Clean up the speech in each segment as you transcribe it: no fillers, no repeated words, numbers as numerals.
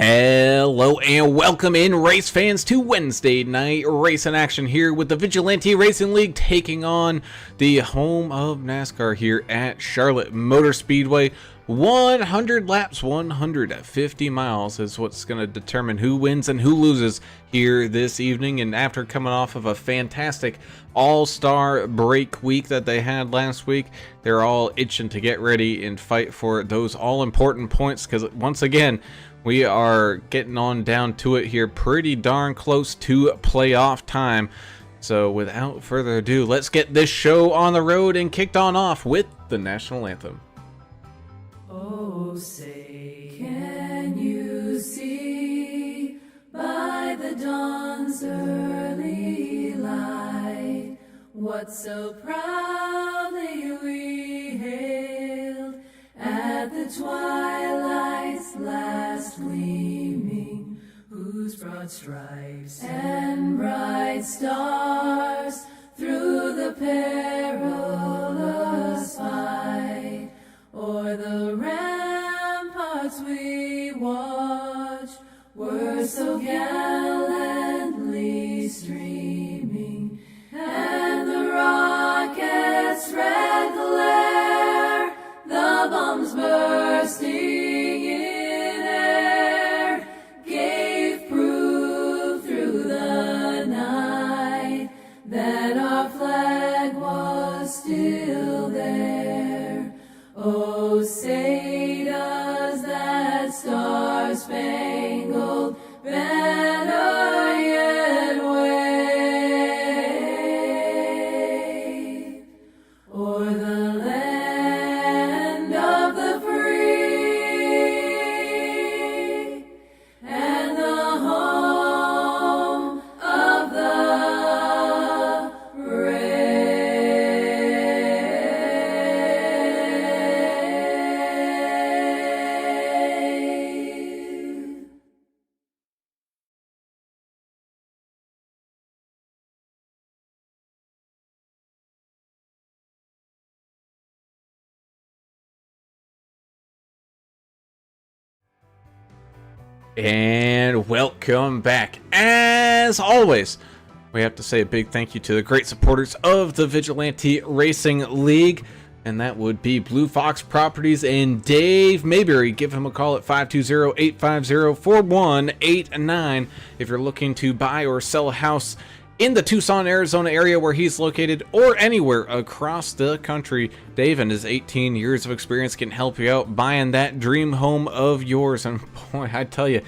Hello and welcome in, race fans, to Wednesday night racing action here with the Vigilante Racing League taking on the home of NASCAR here at Charlotte Motor Speedway. 100 laps, 150 miles is what's going to determine who wins and who loses here this evening. And after coming off of a fantastic all-star break week that they had last week, they're all itching to get ready and fight for those all-important points, because once again, we are getting on down to it here, pretty darn close to playoff time. So without further ado, let's get this show on the road and kicked on off with the national anthem. Oh, say, can you see by the dawn's early light what so proudly we hailed at the twilight's last gleaming, whose broad stripes and bright stars through the perilous fight o'er the ramparts we watched were so gallantly streaming, and the rocket's red glare, the bombs bursting in air, gave proof through the night that our flag was still there. Oh, say does that star-spangled banner yet wave o'er the land of the free and the home of the brave. And welcome back. As always, we have to say a big thank you to the great supporters of the Vigilante Racing League, and that would be Blue Fox Properties and Dave Mayberry. Give him a call at 520-850-4189 if you're looking to buy or sell a house in the Tucson, Arizona area where he's located, or anywhere across the country. Dave and his 18 years of experience can help you out buying that dream home of yours. And boy, I tell you,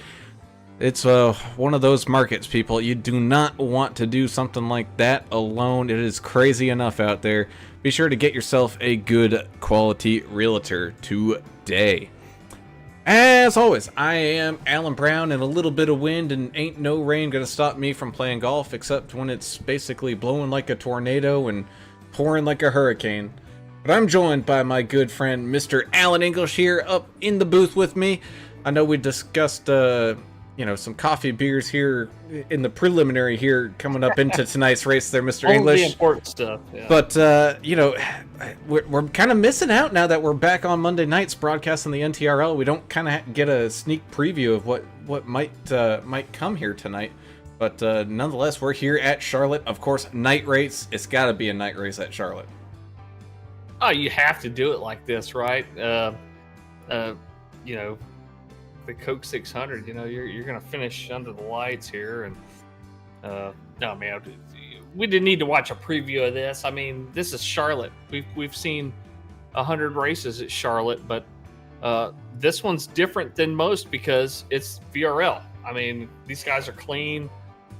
it's one of those markets, people. You do not want to do something like that alone. It is crazy enough out there. Be sure to get yourself a good quality realtor today. As always, I am Alan Brown, and a little bit of wind and ain't no rain gonna stop me from playing golf, except when it's basically blowing like a tornado and pouring like a hurricane. But I'm joined by my good friend Mr. Alan English here up in the booth with me. I know we discussed some coffee beers here in the preliminary here coming up into tonight's race there, Mr. All English. the important stuff, yeah. But, we're kind of missing out now that we're back on Monday nights broadcasting the NTRL. We don't kind of get a sneak preview of what might come here tonight. But nonetheless, we're here at Charlotte. Of course, night race. It's got to be a night race at Charlotte. Oh, you have to do it like this, right? The Coke 600, you're going to finish under the lights here. And no, man, we didn't need to watch a preview of this. I mean, this is Charlotte. We've seen 100 races at Charlotte, but this one's different than most because it's VRL. I mean, these guys are clean.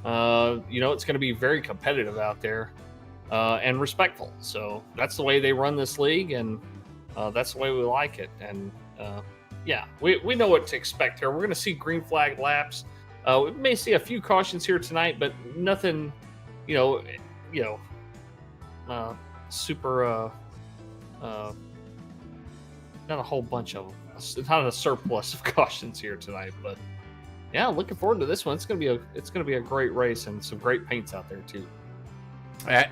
It's going to be very competitive out there and respectful. So that's the way they run this league, and that's the way we like it. And yeah, we know what to expect here. We're going to see green flag laps. We may see a few cautions here tonight, but nothing, super, not a whole bunch of them. Not a surplus of cautions here tonight, but yeah, looking forward to this one. It's gonna be a great race and some great paints out there too.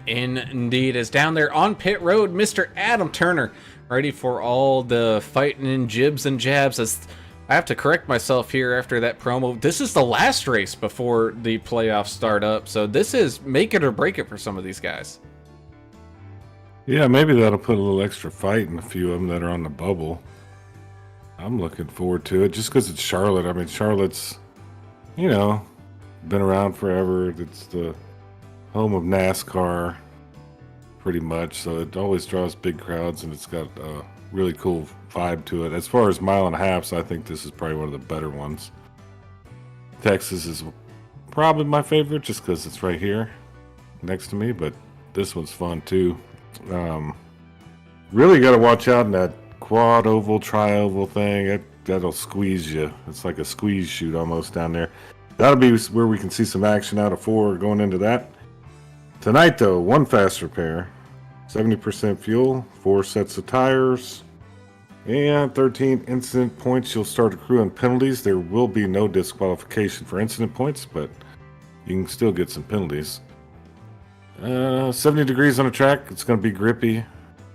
Indeed, is down there on pit road, Mr. Adam Turner, ready for all the fighting and jibs and jabs as I have to correct myself here after that promo. This is the last race before the playoffs start up, so this is make it or break it for some of these guys. Yeah, maybe that'll put a little extra fight in a few of them that are on the bubble. I'm looking forward to it just because it's Charlotte. I mean, Charlotte's, been around forever. It's the home of NASCAR, pretty much, so it always draws big crowds, and it's got a really cool vibe to it. As far as mile and a half, I think this is probably one of the better ones. Texas is probably my favorite just because it's right here next to me, but this one's fun too. Really got to watch out in that quad oval, tri-oval thing. That'll squeeze you. It's like a squeeze shoot almost down there. That'll be where we can see some action out of 4 going into that. Tonight, though, 1 fast repair, 70% fuel, 4 sets of tires, and 13 incident points. You'll start accruing penalties. There will be no disqualification for incident points, but you can still get some penalties. 70 degrees on the track. It's going to be grippy.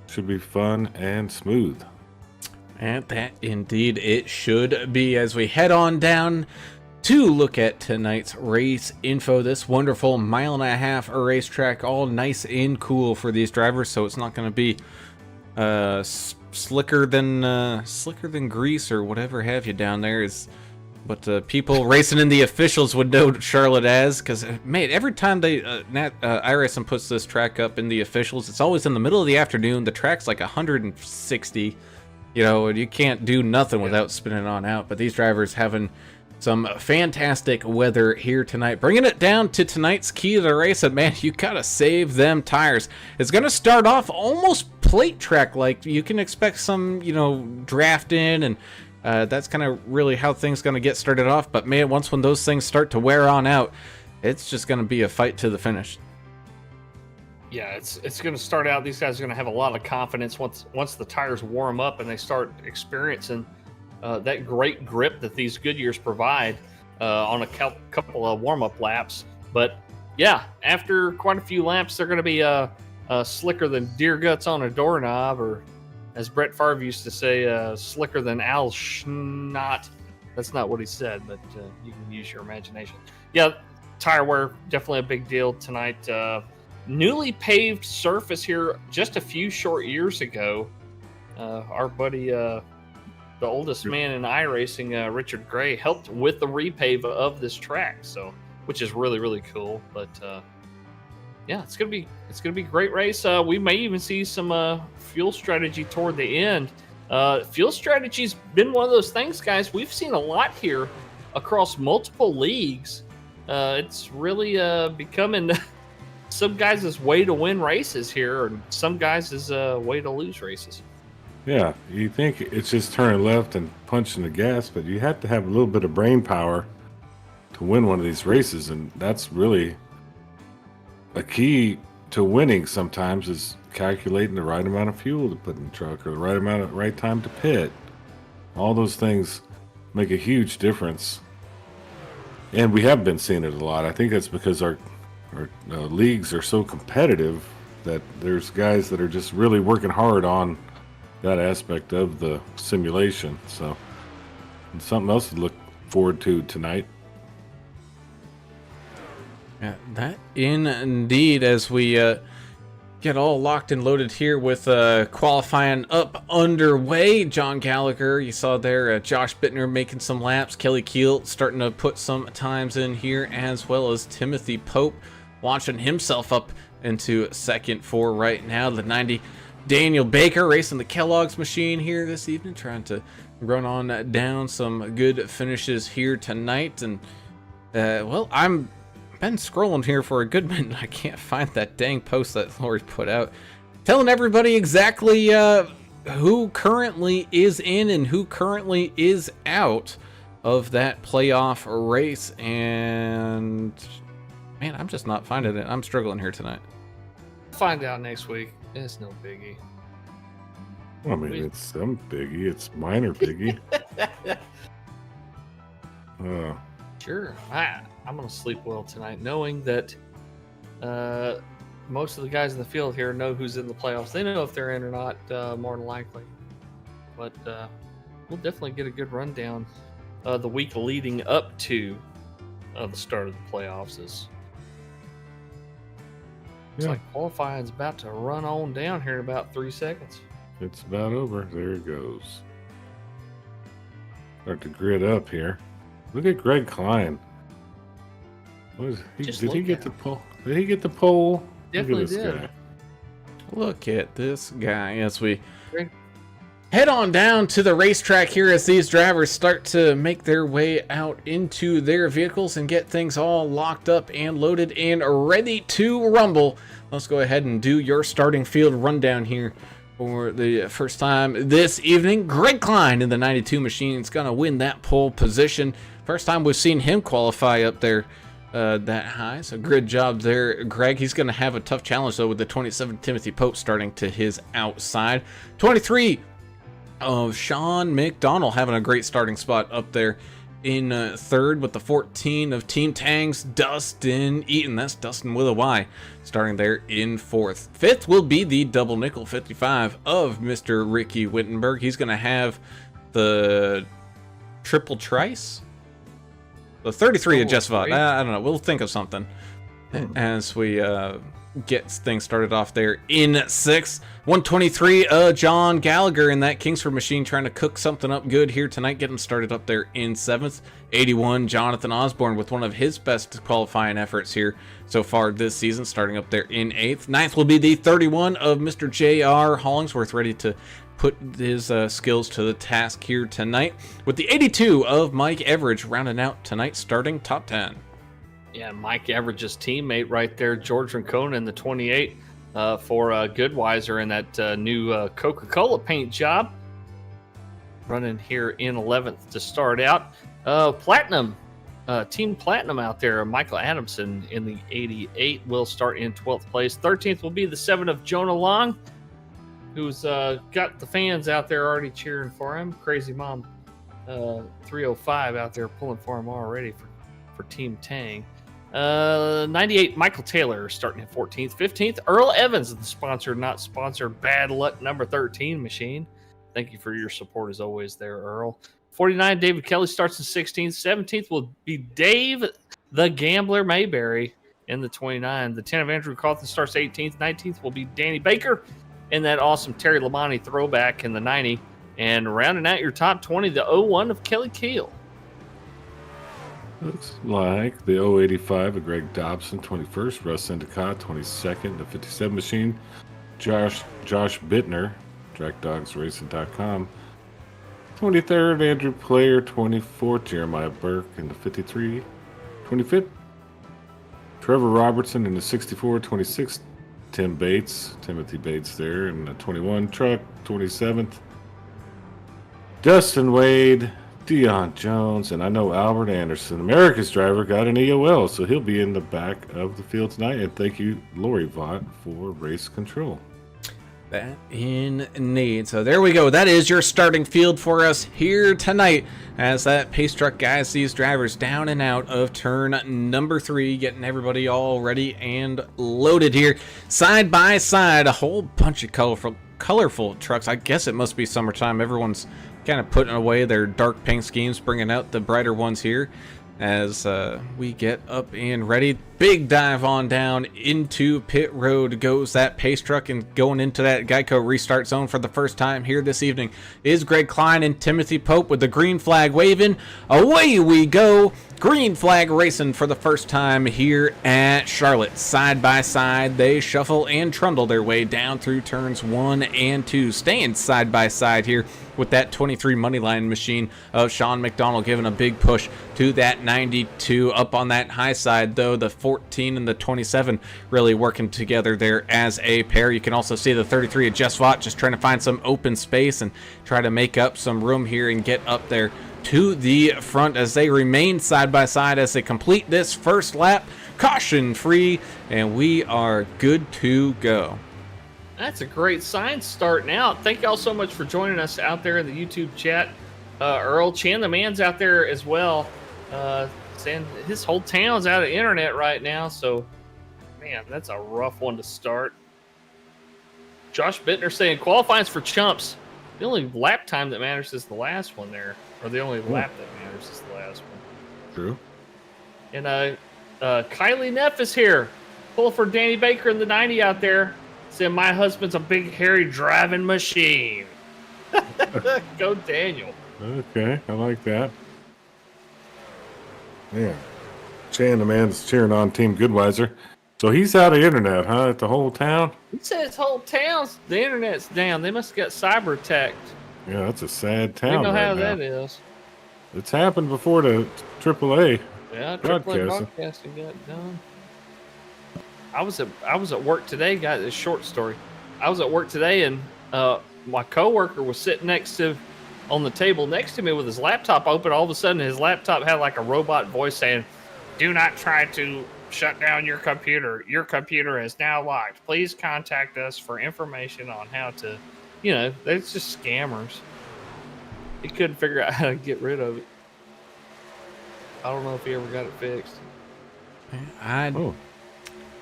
Should be fun and smooth. And that indeed it should be, as we head on down to look at tonight's race info. This wonderful mile and a half racetrack, all nice and cool for these drivers, so it's not going to be slicker than grease or whatever have you down there. Is what people racing in the officials would know Charlotte as, because man, every time they iRacing puts this track up in the officials, it's always in the middle of the afternoon. The track's like 160, and you can't do nothing without spinning on out. But these drivers having some fantastic weather here tonight, bringing it down to tonight's key to the race. And man, you gotta save them tires. It's gonna start off almost plate track like. You can expect some draft in, and that's kind of really how things gonna get started off. But man, when those things start to wear on out, it's just gonna be a fight to the finish. Yeah, it's going to start out. These guys are going to have a lot of confidence once the tires warm up and they start experiencing that great grip that these Goodyears provide on a couple of warm-up laps. But yeah, after quite a few laps, they're going to be slicker than deer guts on a doorknob, or as Brett Favre used to say, slicker than Al Schnott. That's not what he said, but you can use your imagination. Yeah, tire wear, definitely a big deal tonight. Newly paved surface here just a few short years ago. Our buddy, the oldest man in iRacing, Richard Gray, helped with the repave of this track, so which is really, really cool. But yeah, it's gonna be a great race. We may even see some fuel strategy toward the end. Fuel strategy's been one of those things, guys. We've seen a lot here across multiple leagues. It's really becoming some guys' way to win races here, and some guys' way to lose races. Yeah, you think it's just turning left and punching the gas, but you have to have a little bit of brain power to win one of these races, and that's really a key to winning sometimes, is calculating the right amount of fuel to put in the truck, or the right time to pit. All those things make a huge difference, and we have been seeing it a lot. I think that's because our leagues are so competitive that there's guys that are just really working hard on that aspect of the simulation. So it's something else to look forward to tonight. Yeah, that indeed, as we get all locked and loaded here with qualifying up underway. John Gallagher, you saw there, Josh Bittner making some laps, Kelly Keel starting to put some times in here, as well as Timothy Pope launching himself up into second for right now. The 90 Daniel Baker racing the Kellogg's machine here this evening, trying to run on down some good finishes here tonight. And well, I'm been scrolling here for a good minute. I can't find that dang post that Lori put out telling everybody exactly who currently is in and who currently is out of that playoff race. And man, I'm just not finding it. I'm struggling here tonight. Find out next week. It's no biggie. Well, I mean, it's some biggie. It's minor biggie. Sure. I'm going to sleep well tonight, knowing that most of the guys in the field here know who's in the playoffs. They know if they're in or not, more than likely. But we'll definitely get a good rundown the week leading up to the start of the playoffs. It's like qualifying's about to run on down here in about 3 seconds. It's about over. There it goes. Start to grid up here. Look at Greg Klein. Did he get the pole? Did he get the pole? Definitely Look at this did. guy. Look at this guy as we head on down to the racetrack here as these drivers start to make their way out into their vehicles and get things all locked up and loaded and ready to rumble. Let's go ahead and do your starting field rundown here for the first time this evening. Greg Klein in the 92 machine is going to win that pole position. First time we've seen him qualify up there that high, so good job there, Greg. He's going to have a tough challenge though with the 27 Timothy Pope starting to his outside. 23 of Sean McDonald having a great starting spot up there in third, with the 14 of Team Tang's Dustin Eaton. That's Dustin with a Y, starting there in fourth. Fifth will be the double nickel 55 of Mr. Ricky Wittenberg. He's going to have the triple trice. The 33 of Jess Vaught. I don't know. We'll think of something as we get things started off there in sixth. 123 John Gallagher in that Kingsford machine, trying to cook something up good here tonight. Get him started up there in seventh. 81 Jonathan Osborne with one of his best qualifying efforts here so far this season, starting up there in eighth. Ninth will be the 31 of Mr. J.R. Hollingsworth, ready to put his skills to the task here tonight, with the 82 of Mike Everidge rounding out tonight's starting top 10. Yeah, Mike Everidge's teammate right there, George Rincona in the 28 for Goodweiser in that new Coca-Cola paint job. Running here in 11th to start out. Platinum, Team Platinum out there, Michael Adamson in the 88 will start in 12th place. 13th will be the 7 of Jonah Long, who's got the fans out there already cheering for him. Crazy Mom 305 out there pulling for him already for Team Tang. 98 Michael Taylor starting at 14th. 15th Earl Evans, the sponsored not sponsored Bad Luck number 13 machine. Thank you for your support as always there, Earl. 49 David Kelly starts in 16th. 17th will be Dave the Gambler Mayberry in the 29. The 10 of Andrew Cawthon starts 18th. 19th will be Danny Baker and that awesome Terry Labonte throwback in the 90. And rounding out your top 20, the 01 of Kelly Keel. Looks like the 085 of Greg Dobson, 21st. Russ Endicott, 22nd. The 57 machine, Josh Bittner, DrackDogsRacing.com. 23rd, Andrew Player. 24th, Jeremiah Burke in the 53. 25th, Trevor Robertson in the 64. 26th, Timothy Bates there in the 21 truck. 27th, Dustin Wade, Dion Jones, and I know Albert Anderson, America's driver, got an EOL, so he'll be in the back of the field tonight. And thank you, Lori Vaught, for race control. That indeed. So there we go. That is your starting field for us here tonight, as that pace truck guides these drivers down and out of turn number 3, getting everybody all ready and loaded here side by side. A whole bunch of colorful trucks. I guess it must be summertime. Everyone's kind of putting away their dark paint schemes, bringing out the brighter ones here as we get up and ready. Big dive on down into pit road goes that pace truck, and going into that Geico restart zone for the first time here this evening is Greg Klein and Timothy Pope with the green flag waving. Away we go. Green flag racing for the first time here at Charlotte. Side by side, they shuffle and trundle their way down through turns 1 and 2, staying side by side here with that 23 moneyline machine of Sean McDonald, giving a big push to that 92. Up on that high side, though, the 14 and the 27 really working together there as a pair. You can also see the 33 of Jess Vaught just trying to find some open space and try to make up some room here and get up there to the front as they remain side by side as they complete this first lap caution free, and we are good to go. That's a great sign starting out. Thank y'all so much for joining us out there in the YouTube chat. Earl Chan, the man's out there as well. Saying his whole town's out of internet right now, so man, that's a rough one to start. Josh Bittner saying qualifying's for chumps. The only lap time that matters is the last one there, or the only lap that matters is the last one. True. And Kylie Neff is here, pulling for Danny Baker in the 90 out there, saying my husband's a big hairy driving machine. Go Daniel. Okay, I like that. Yeah. Chan, the man's cheering on Team Goodweiser. So he's out of internet, huh? At the whole town? He says whole town's, the internet's down. They must have got cyber attacked. Yeah, that's a sad We town. know right how now. that is. It's happened before to AAA. Yeah, AAA Broadcasting. broadcasting got done. I was at work today, guys. A short story. I was at work today, and my coworker was sitting on the table next to me with his laptop open. All of a sudden, his laptop had like a robot voice saying, "Do not try to shut down your computer. Your computer is now locked. Please contact us for information on how to." It's just scammers. He couldn't figure out how to get rid of it. I don't know if he ever got it fixed. I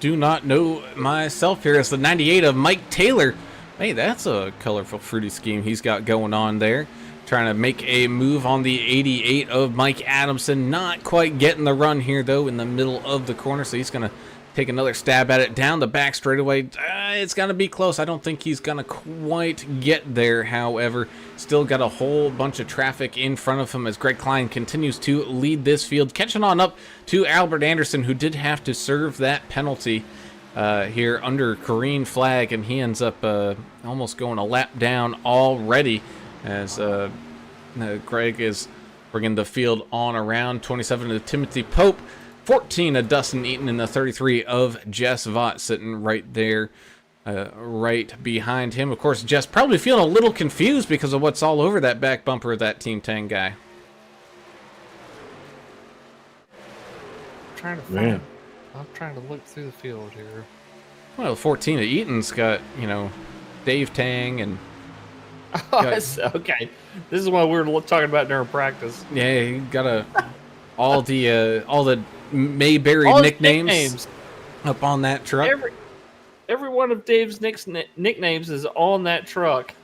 do not know myself here. It's the 98 of Mike Taylor. Hey, that's a colorful, fruity scheme he's got going on there. Trying to make a move on the 88 of Mike Adamson. Not quite getting the run here, though, in the middle of the corner. So he's going to take another stab at it down the back straightaway. It's going to be close. I don't think he's going to quite get there, however. Still got a whole bunch of traffic in front of him as Greg Klein continues to lead this field. Catching on up to Albert Anderson, who did have to serve that penalty here under green flag, and he ends up almost going a lap down already as Greg is bringing the field on around. 27 of Timothy Pope, 14 of Dustin Eaton, and the 33 of Jess Vaught sitting right there, right behind him. Of course, Jess probably feeling a little confused because of what's all over that back bumper of that Team 10 guy. I'm trying to look through the field here. Well, 14 of Eaton's got, Dave Tang and... Okay. This is what we were talking about during practice. Yeah, he got all the Mayberry nicknames up on that truck. Every one of Dave's nicknames is on that truck.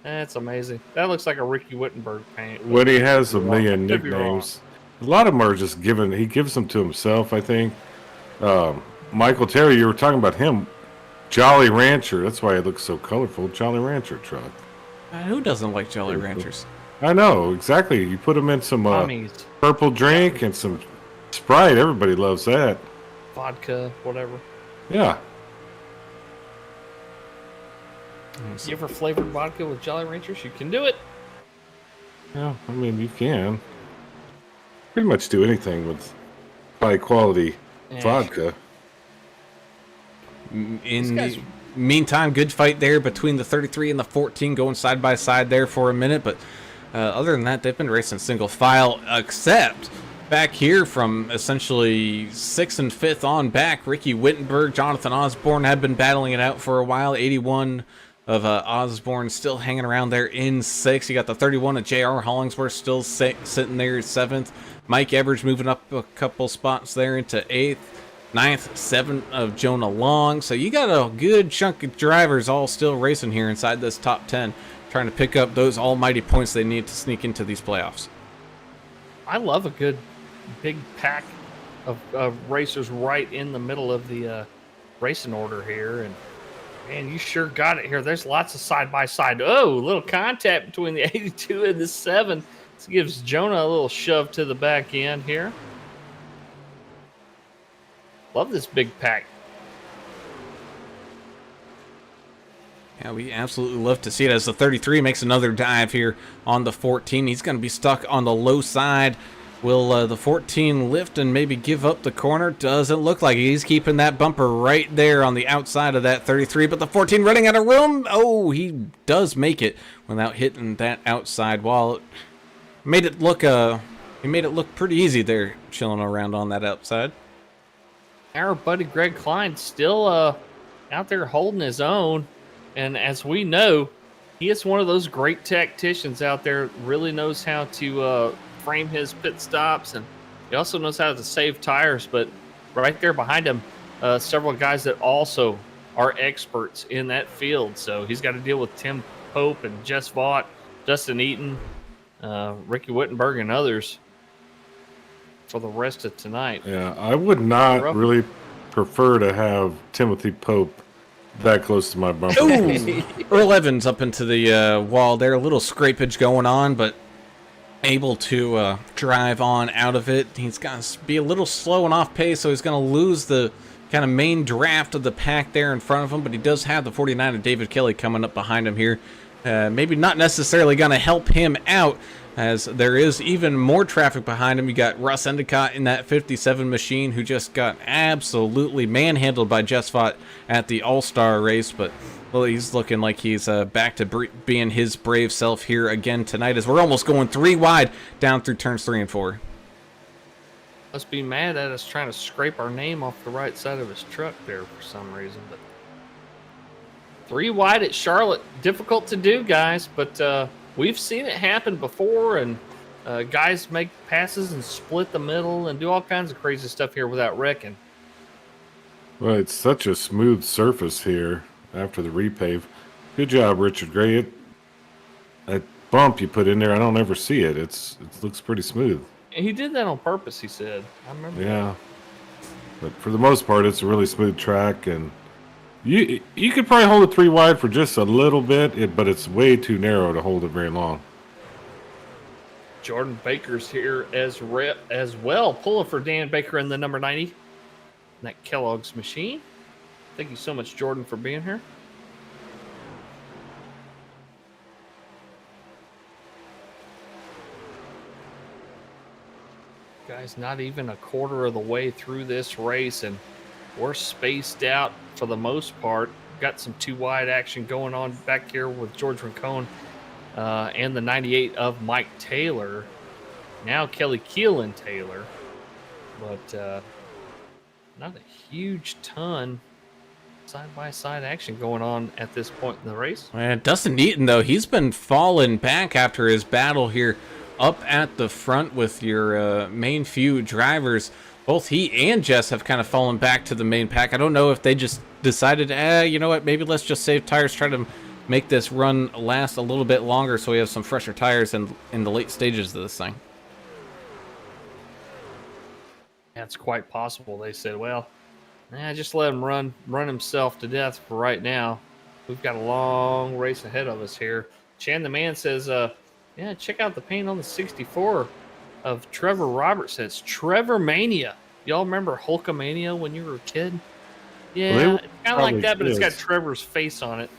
That's amazing. That looks like a Ricky Wittenberg paint. When he has a million Could be wrong. nicknames, a lot of them are just given. He gives them to himself, I think. Michael Terry, you were talking about him. Jolly Rancher. That's why it looks so colorful. Jolly Rancher truck. Who doesn't like Jolly Ranchers? I know, exactly. You put them in some Tommies, purple drink and some Sprite. Everybody loves that. vodka, whatever. Yeah. You ever flavored vodka with Jolly Ranchers? You can do it. Yeah, I mean, you can pretty much do anything with high quality vodka. In the meantime, good fight there between the 33 and the 14, going side by side there for a minute. But other than that, they've been racing single file, except back here from essentially 6th and 5th on back. Ricky Wittenberg, Jonathan Osborne have been battling it out for a while. 81 of Osborne still hanging around there in 6th. You got the 31 of J.R. Hollingsworth still sitting there at 7th. Mike Everidge moving up a couple spots there into 8th. 9th, 7th of Jonah Long. So you got a good chunk of drivers all still racing here inside this top 10, trying to pick up those almighty points they need to sneak into these playoffs. I love a good big pack of racers right in the middle of the racing order here. And man, you sure got it here. There's lots of side by side. Oh, a little contact between the 82 and the 7. This gives Jonah a little shove to the back end here. Love this big pack. Yeah, we absolutely love to see it as the 33 makes another dive here on the 14. He's going to be stuck on the low side. Will the 14 lift and maybe give up the corner? Doesn't look like it. He's keeping that bumper right there on the outside of that 33, but the 14 running out of room. Oh, he does make it without hitting that outside wall. Made it look pretty easy there, chilling around on that outside. Our buddy Greg Klein still out there holding his own. And as we know, he is one of those great tacticians out there, really knows how to frame his pit stops, and he also knows how to save tires. But right there behind him, several guys that also are experts in that field. So he's got to deal with Tim Pope and Jess Vaught, Justin Eaton, Ricky Wittenberg, and others for the rest of tonight. Yeah, I would not Rough. really prefer to have Timothy Pope that close to my bumper. Ooh! Earl Evans up into the wall there. A little scrapage going on, but able to drive on out of it. He's got to be a little slow and off pace, so he's going to lose the kind of main draft of the pack there in front of him, but he does have the 49 of David Kelly coming up behind him here. Maybe not necessarily going to help him out, as there is even more traffic behind him. You got Russ Endicott in that 57 machine, who just got absolutely manhandled by Jess Vaught at the All-Star race, but well, he's looking like he's back to being his brave self here again tonight, as we're almost going 3 wide down through turns 3 and 4. Must be mad at us trying to scrape our name off the right side of his truck there for some reason. But 3 wide at Charlotte, difficult to do, guys, but we've seen it happen before, and guys make passes and split the middle and do all kinds of crazy stuff here without wrecking. Well, it's such a smooth surface here after the repave. Good job, Richard Gray. That bump you put in there, I don't ever see it. It looks pretty smooth. And he did that on purpose, he said. I remember that. Yeah. But for the most part, it's a really smooth track, and you could probably hold it 3 wide for just a little bit, but it's way too narrow to hold it very long. Jordan Baker's here as well. Pulling for Dan Baker in the number 90. In that Kellogg's machine. Thank you so much, Jordan, for being here. Guys, not even a quarter of the way through this race, and we're spaced out for the most part. Got some 2 wide action going on back here with George Rincon and the 98 of Mike Taylor. Now Kelly Keelan Taylor, but not a huge ton side-by-side action going on at this point in the race. And Dustin Eaton, though, he's been falling back after his battle here up at the front with your main few drivers. Both he and Jess have kind of fallen back to the main pack. I don't know if they just decided, you know what, maybe let's just save tires, try to make this run last a little bit longer so we have some fresher tires in the late stages of this thing. That's quite possible. They said, well, just let him run himself to death for right now. We've got a long race ahead of us here. Chan the Man says, yeah, check out the paint on the 64 of Trevor Roberts. It's Trevor Mania. Y'all remember Hulkamania when you were a kid? Yeah, Well, it's kind of like that, but it's got Trevor's face on it.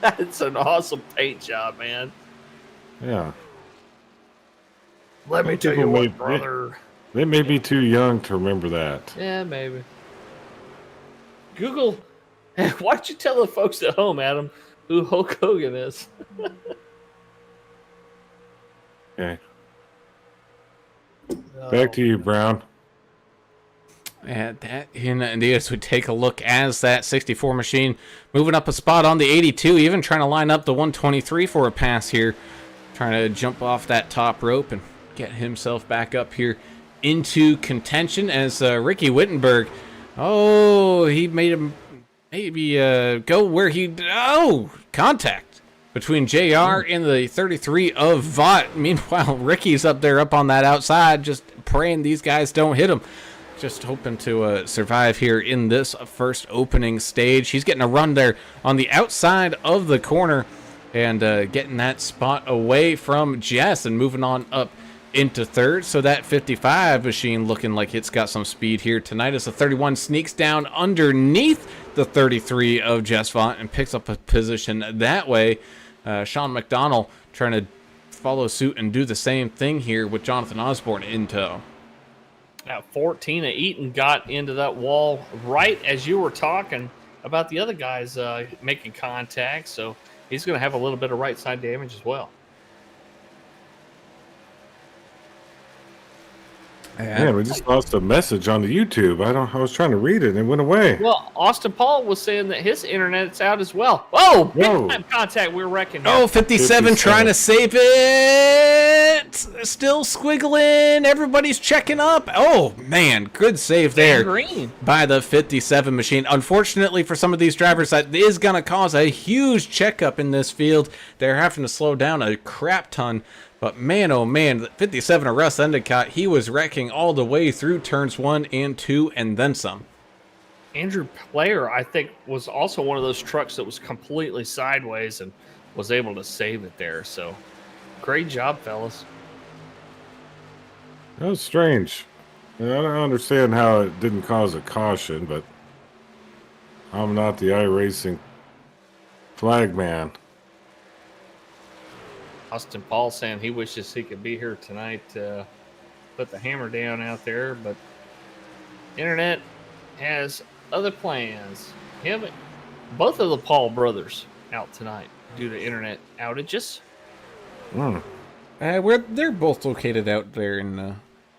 It's an awesome paint job, man. Yeah. Let me Some tell you people what, brother. They may be too young to remember that. Yeah, maybe. Google. Why don't you tell the folks at home, Adam, who Hulk Hogan is? Okay. Back to you, Brown. And that, indeed, as we take a look as that 64 machine moving up a spot on the 82, even trying to line up the 123 for a pass here, trying to jump off that top rope and get himself back up here into contention as Ricky Wittenberg, he made him maybe go where contact between JR and the 33 of Vaught. Meanwhile, Ricky's up there up on that outside, just praying these guys don't hit him. Just hoping to survive here in this first opening stage. He's getting a run there on the outside of the corner and getting that spot away from Jess and moving on up into third. So that 55 machine looking like it's got some speed here tonight as the 31 sneaks down underneath the 33 of Jess Vaught and picks up a position that way. Sean McDonald trying to follow suit and do the same thing here with Jonathan Osborne in tow. Now 14 of Eaton got into that wall right as you were talking about the other guys making contact, so he's going to have a little bit of right side damage as well. Man, we just lost a message on the YouTube. I was trying to read it and it went away. Well, Austin Paul was saying that his internet's out as well. Whoa! Big Whoa. time contact. We're wrecking here. Oh, 57 trying to save it. Still squiggling. Everybody's checking up. Oh, man. Good save there Green. by the 57 machine. Unfortunately for some of these drivers, that is going to cause a huge checkup in this field. They're having to slow down a crap ton. But man, oh man, 57 of Russ Endicott, he was wrecking all the way through turns 1 and 2 and then some. Andrew Player, I think, was also one of those trucks that was completely sideways and was able to save it there. So, great job, fellas. That was strange. I don't understand how it didn't cause a caution, but I'm not the iRacing flag man. Austin Paul saying he wishes he could be here tonight to put the hammer down out there, but internet has other plans. Both of the Paul brothers out tonight due to internet outages. They're both located out there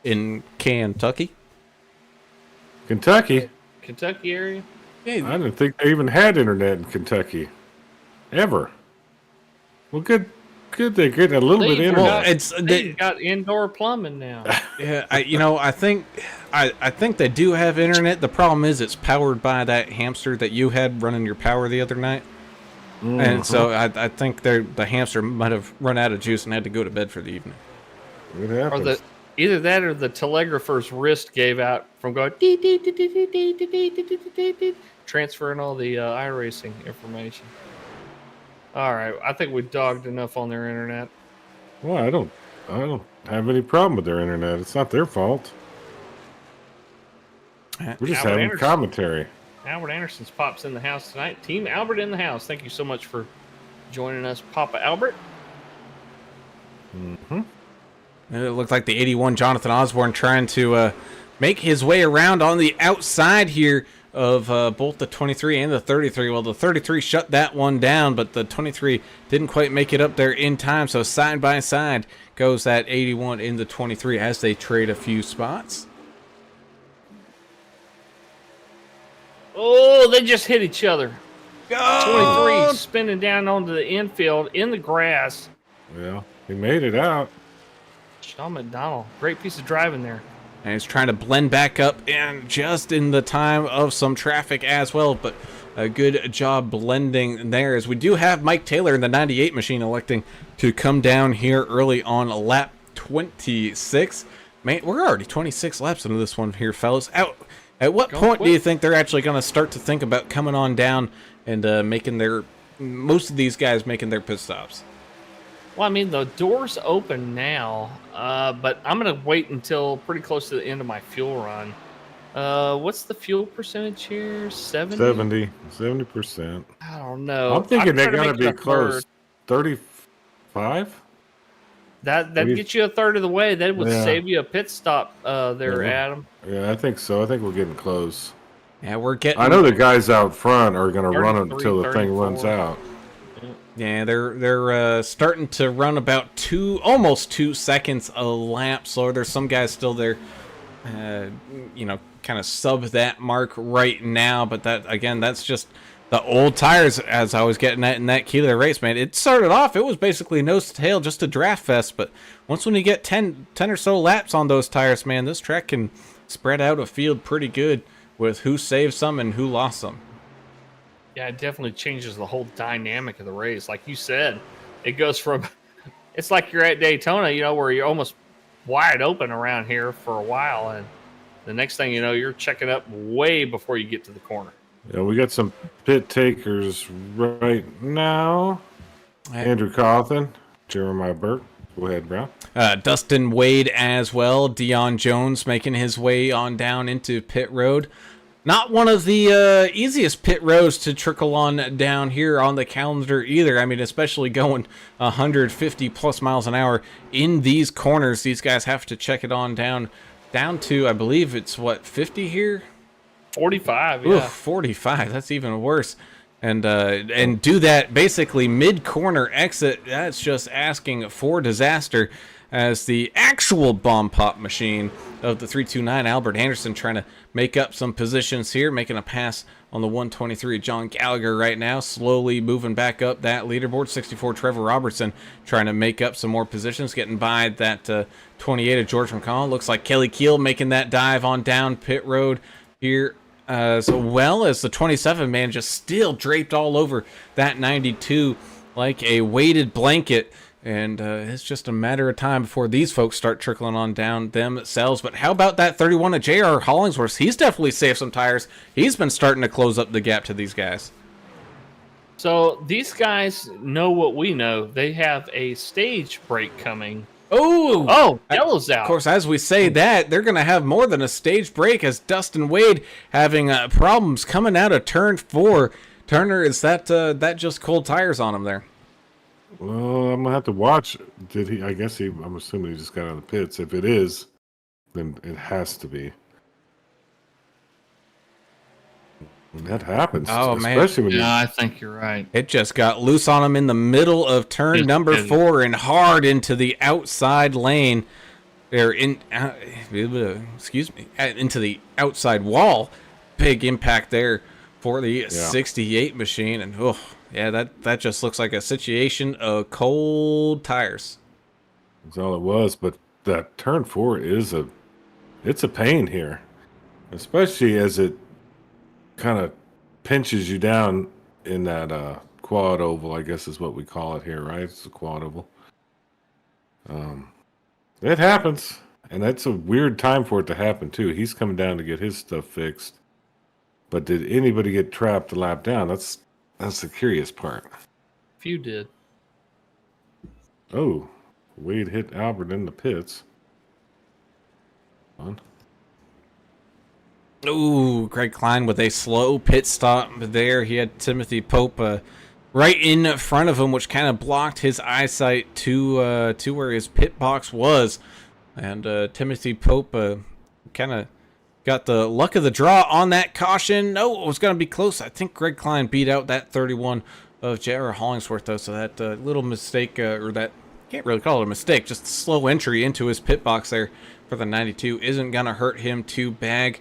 in Kentucky. Kentucky? Kentucky area? I didn't think they even had internet in Kentucky. Ever. Well, good they get a little bit of internet. They've got indoor plumbing now. Yeah, I think they do have internet. The problem is it's powered by that hamster that you had running your power the other night. And so I think the hamster might have run out of juice and had to go to bed for the evening. It happens. Either that or the telegrapher's wrist gave out from going transferring all the iRacing information. All right, I think we dogged enough on their internet. Well, I don't have any problem with their internet. It's not their fault. We're just having commentary. Albert Anderson's pops in the house tonight. Team Albert in the house. Thank you so much for joining us, Papa Albert. It looked like the 81 Jonathan Osborne trying to make his way around on the outside here of both the 23 and the 33. Well, the 33 shut that one down, but the 23 didn't quite make it up there in time. So side by side goes that 81 in the 23 as they trade a few spots. Oh, they just hit each other. Oh! 23 spinning down onto the infield in the grass. Yeah, he made it out. Sean McDonald, great piece of driving there. And he's trying to blend back up and just in the time of some traffic as well, but a good job blending there as we do have Mike Taylor in the 98 machine electing to come down here early on lap 26. Man, we're already 26 laps into this one here, fellas. At what point do you think they're actually going to start to think about coming on down and most of these guys making their pit stops? Well, I mean, the door's open now, but I'm going to wait until pretty close to the end of my fuel run. What's the fuel percentage here? 70%? 70%. I don't know. I'm thinking they're going to be close. 35? That'd get you a third of the way. That would save you a pit stop there, Adam. Yeah, I think so. I think we're getting close. Yeah, we're getting... I know the guys out front are going to run until the thing runs out. Yeah, they're starting to run about almost 2 seconds a lap slower. There's some guys still there, kind of sub that mark right now. But that's just the old tires, as I was getting at in that key to the race, man. It started off, it was basically nose to tail, just a draft fest. But once when you get 10 or so laps on those tires, man, this track can spread out a field pretty good with who saved some and who lost some. Yeah, it definitely changes the whole dynamic of the race. Like you said, it goes from, it's like you're at Daytona, where you're almost wide open around here for a while. And the next thing you know, you're checking up way before you get to the corner. Yeah, we got some pit takers right now. Andrew Cawthon, Jeremiah Burke. Go ahead, Brown. Dustin Wade as well. Dion Jones making his way on down into pit road. Not one of the easiest pit roads to trickle on down here on the calendar either. I mean, especially going 150 plus miles an hour in these corners. These guys have to check it on down to, I believe it's 50 here? 45, yeah. Oof, 45, that's even worse. and do that basically mid-corner exit. That's just asking for disaster, as the actual bomb pop machine of the 329, Albert Anderson, trying to make up some positions here, making a pass on the 123. John Gallagher right now slowly moving back up that leaderboard. 64, Trevor Robertson, trying to make up some more positions, getting by that 28 of George McCall. Looks like Kelly Keel making that dive on down pit road here, as well as the 27 man just still draped all over that 92 like a weighted blanket. And it's just a matter of time before these folks start trickling on down themselves. But how about that 31 of J.R. Hollingsworth? He's definitely saved some tires. He's been starting to close up the gap to these guys. So these guys know what we know. They have a stage break coming. Oh, Yellow's out. Of course, as we say that, they're going to have more than a stage break, as Dustin Wade having problems coming out of turn 4. Turner, is that just cold tires on him there? Well, I'm gonna have to watch. Did he? I guess he. I'm assuming he just got out of the pits. If it is, then it has to be. And that happens. Oh, man. Especially when Yeah, I think you're right. It just got loose on him in the middle of turn number 4 and hard into the outside lane. Or into the outside wall. Big impact there for the 68 machine. And that just looks like a situation of cold tires. That's all it was. But that turn 4 it's a pain here, especially as it kind of pinches you down in that quad oval, I guess is what we call it here, right? It's a quad oval. It happens, and that's a weird time for it to happen too. He's coming down to get his stuff fixed, but did anybody get trapped a lap down? That's the curious part. Few did. Oh, Wade hit Albert in the pits. On. Ooh, Greg Klein with a slow pit stop there. He had Timothy Pope right in front of him, which kind of blocked his eyesight to where his pit box was. And Timothy Pope kind of got the luck of the draw on that caution. No, it was going to be close. I think Greg Klein beat out that 31 of J.R. Hollingsworth, though. So that little mistake, or that, can't really call it a mistake, just a slow entry into his pit box there for the 92 isn't going to hurt him too bad.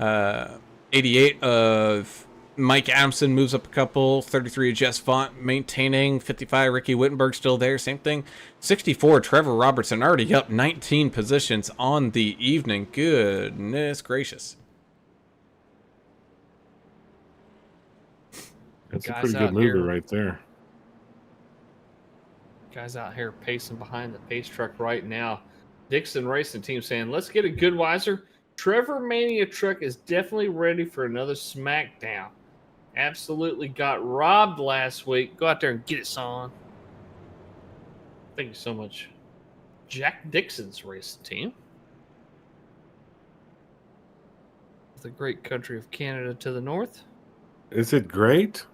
88 of Mike Adamson moves up a couple. 33 of Jess Font maintaining. 55 Ricky Wittenberg still there. Same thing. 64 Trevor Robertson already up 19 positions on the evening. Goodness gracious. That's a Guys pretty good out mover here. right there. Guys out here pacing behind the pace truck right now. Dixon Racing Team saying, let's get a good Weiser. Trevor Mania truck is definitely ready for another smackdown. Absolutely got robbed last week. Go out there and get it, son. Thank you so much. Jack Dixon's Racing Team. The great country of Canada to the north. Is it great?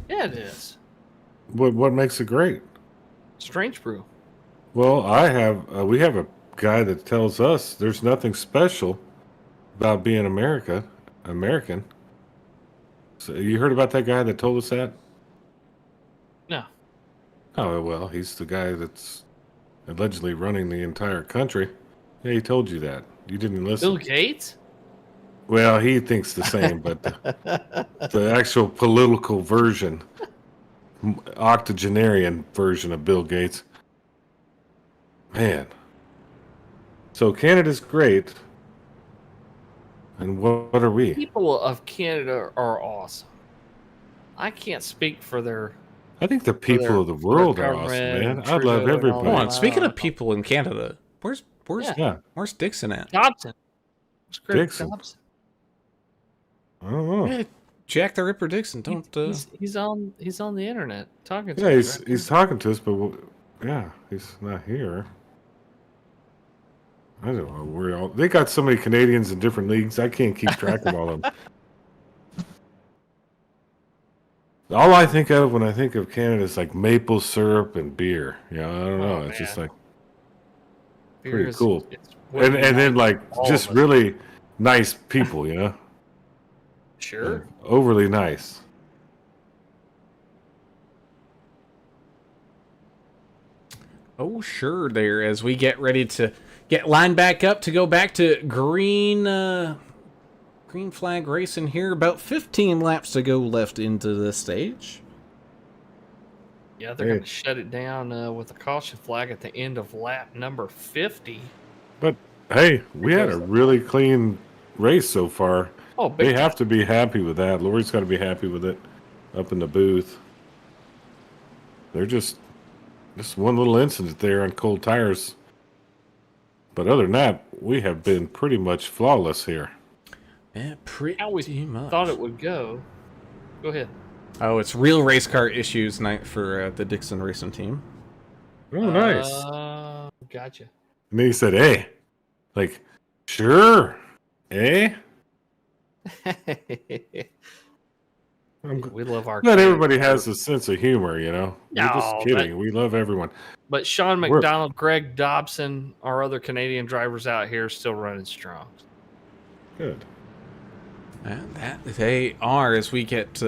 Yeah, it is. What makes it great? Strange Brew. Well, we have a guy that tells us there's nothing special about being American. So you heard about that guy that told us that? No. Oh, well, he's the guy that's allegedly running the entire country. Yeah, he told you that. You didn't listen. Bill Gates? Well, he thinks the same, but the actual political version, octogenarian version of Bill Gates. Man. So Canada's great. And what are we? People of Canada are awesome. I can't speak for their... I think the people of the world are awesome, man. I love everybody. Hold on, speaking of people in Canada, where's Dixon at? Dobson. It's Greg Dixon. Dobson. I don't know. Yeah, Jack the Ripper Dixon. Don't. He's on the internet talking to Yeah, us. Right? he's talking to us, but he's not here. I don't know where they got so many Canadians in different leagues. I can't keep track of all of them. All I think of when I think of Canada is like maple syrup and beer. Yeah, I don't know. It's just like pretty cool. And then like just really nice people, you know? Sure. Like, overly nice. Oh, sure, there, as we get ready to get lined back up to go back to green flag racing here. About 15 laps to go left into the stage. Yeah, they're going to shut it down with a caution flag at the end of lap number 50. But hey, we had a really clean race so far. Oh, big They time. have to be happy with that. Lori's got to be happy with it up in the booth. They're just one little incident there on cold tires. But other than that, we have been pretty much flawless here. Yeah, pretty How we much. thought it would go. Go ahead. Oh, it's real race car issues night for the Dixon Racing team. Oh, nice. Gotcha. And then he said, hey, like, sure, eh? We love our. Not everybody has a sense of humor, you know. We're No, just kidding. We love everyone. But Sean McDonald, Greg Dobson, our other Canadian drivers out here still running strong. Good. That they are as we get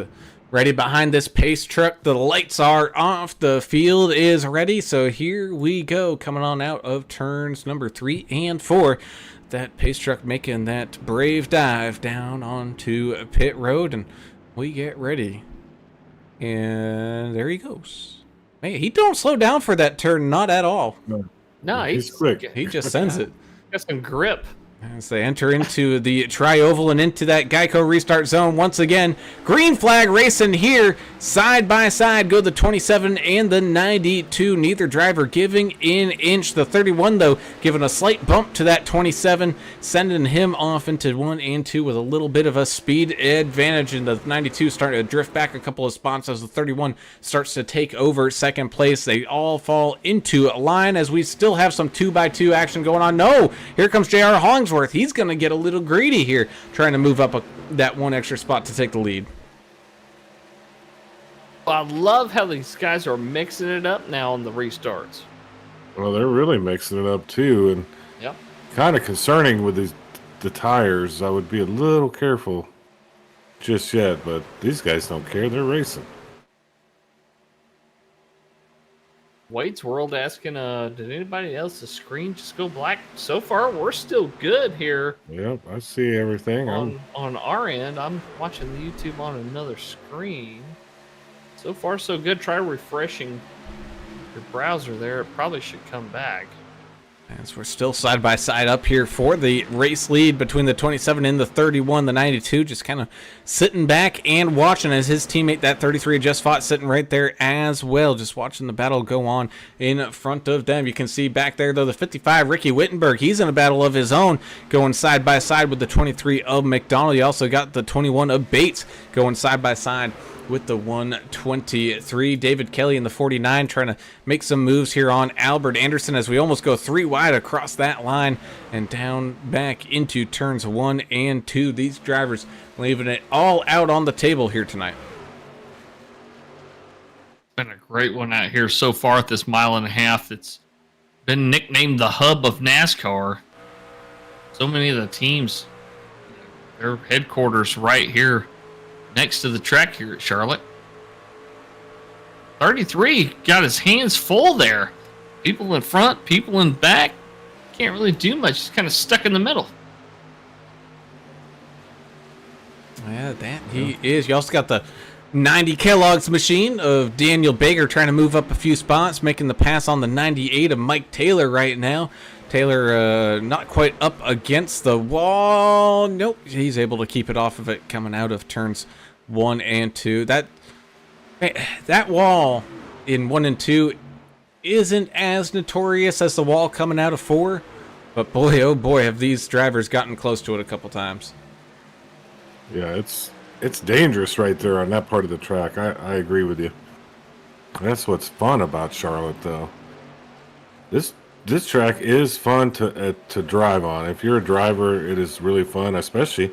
ready behind this pace truck. The lights are off. The field is ready. So here we go, coming on out of turns number 3 and 4. That pace truck making that brave dive down onto pit road, and we get ready. And there he goes. Hey, he don't slow down for that turn, not at all. No, He's quick. He just sends it. Got some grip. As they enter into the tri-oval and into that Geico restart zone once again. Green flag racing here. Side by side go the 27 and the 92. Neither driver giving an inch. The 31, though, giving a slight bump to that 27, sending him off into 1 and 2 with a little bit of a speed advantage. And the 92 starting to drift back a couple of spots as the 31 starts to take over second place. They all fall into a line as we still have some 2x2 action going on. No, here comes J.R. Hollingsworth. He's going to get a little greedy here, trying to move up that one extra spot to take the lead. I love how these guys are mixing it up now on the restarts. Well, they're really mixing it up too, and Yep. kind of concerning with the tires. I would be a little careful just yet, but these guys don't care. They're racing. Wade's World asking, did anybody else's screen just go black? So far, we're still good here Yep, I see everything. on our end. I'm watching the YouTube on another screen. So far, so good. Try refreshing your browser there. It probably should come back. As we're still side by side up here for the race lead between the 27 and the 31, the 92 just kind of sitting back and watching as his teammate, that 33 just fought, sitting right there as well, just watching the battle go on in front of them. You can see back there, though, the 55, Ricky Wittenberg, he's in a battle of his own, going side by side with the 23 of McDonald. You also got the 21 of Bates going side by side with the 123. David Kelly in the 49 trying to make some moves here on Albert Anderson as we almost go 3 wide across that line and down back into turns 1 and 2. These drivers leaving it all out on the table here tonight. Been a great one out here so far at this mile and a half. It's been nicknamed the hub of NASCAR. So many of the teams, their headquarters right here next to the track here at Charlotte. 33 got his hands full there. People in front, people in back. Can't really do much. He's kind of stuck in the middle. Yeah, that he is. You also got the 90 Kellogg's machine of Daniel Baker trying to move up a few spots, making the pass on the 98 of Mike Taylor right now. Taylor not quite up against the wall. Nope, he's able to keep it off of it coming out of turns 1 and 2. That wall in 1 and 2 isn't as notorious as the wall coming out of 4, but boy, oh boy, have these drivers gotten close to it a couple times. Yeah, it's dangerous right there on that part of the track. I agree with you. That's what's fun about Charlotte, though. This track is fun to drive on. If you're a driver, it is really fun. Especially,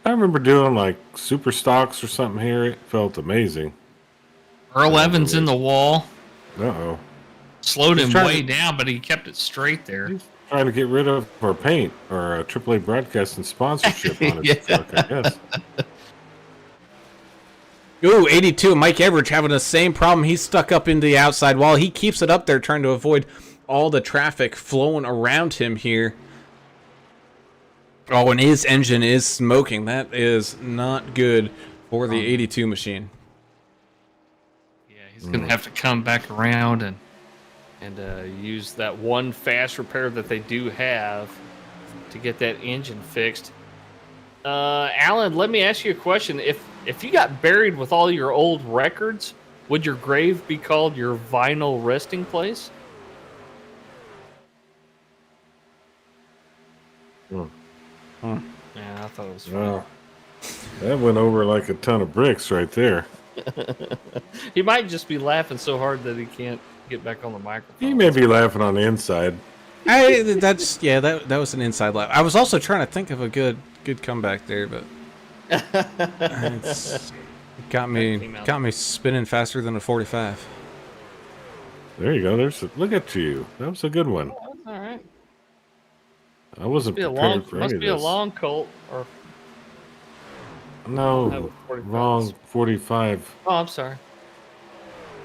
I remember doing like super stocks or something here. It felt amazing. Earl Evans in the wall. Uh-oh. Slowed He's him trying way to- down, but he kept it straight there. Trying to get rid of our paint or a AAA broadcasting sponsorship on his truck, I guess. Ooh, 82, Mike Everidge having the same problem. He's stuck up into the outside wall. He keeps it up there trying to avoid all the traffic flowing around him here. Oh, and his engine is smoking. That is not good for the 82 machine. Yeah, he's going to have to come back around and use that one fast repair that they do have to get that engine fixed. Alan, let me ask you a question. If you got buried with all your old records, would your grave be called your vinyl resting place? Yeah, I thought it was funny. Well, that went over like a ton of bricks right there. He might just be laughing so hard that he can't get back on the microphone. He may be laughing on the inside. That was an inside laugh. I was also trying to think of a good comeback there, but it's got me spinning faster than a 45. There you go. Look at you. That was a good one. All right. I wasn't prepared for any of this. Must be a long Colt or no, wrong 45. Oh, I'm sorry.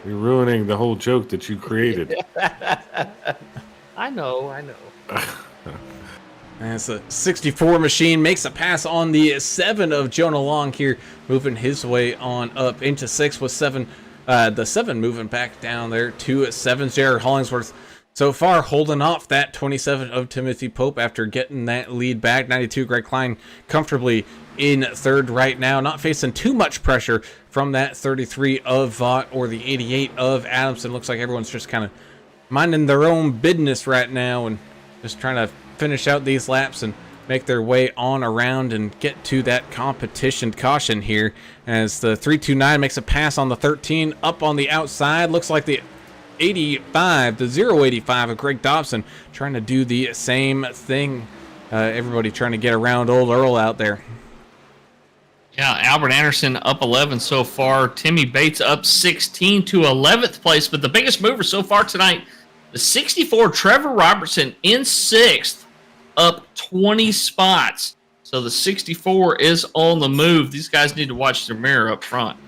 You're ruining the whole joke that you created. I know. And it's a 64 machine, makes a pass on the 7 of Jonah Long here, moving his way on up into 6 with 7. The 7 moving back down there to 7. Jared Hollingsworth so far holding off that 27 of Timothy Pope after getting that lead back. 92 Greg Klein comfortably in third right now, not facing too much pressure from that 33 of Vaught or the 88 of Adamson. Looks like everyone's just kind of minding their own business right now and just trying to finish out these laps and make their way on around and get to that competition caution here as the 329 makes a pass on the 13 up on the outside. Looks like the 85, the 085 of Greg Dobson trying to do the same thing. Everybody trying to get around old Earl out there. Yeah, Albert Anderson up 11 so far. Timmy Bates up 16 to 11th place. But the biggest mover so far tonight, the 64 Trevor Robertson in 6th, up 20 spots. So the 64 is on the move. These guys need to watch their mirror up front.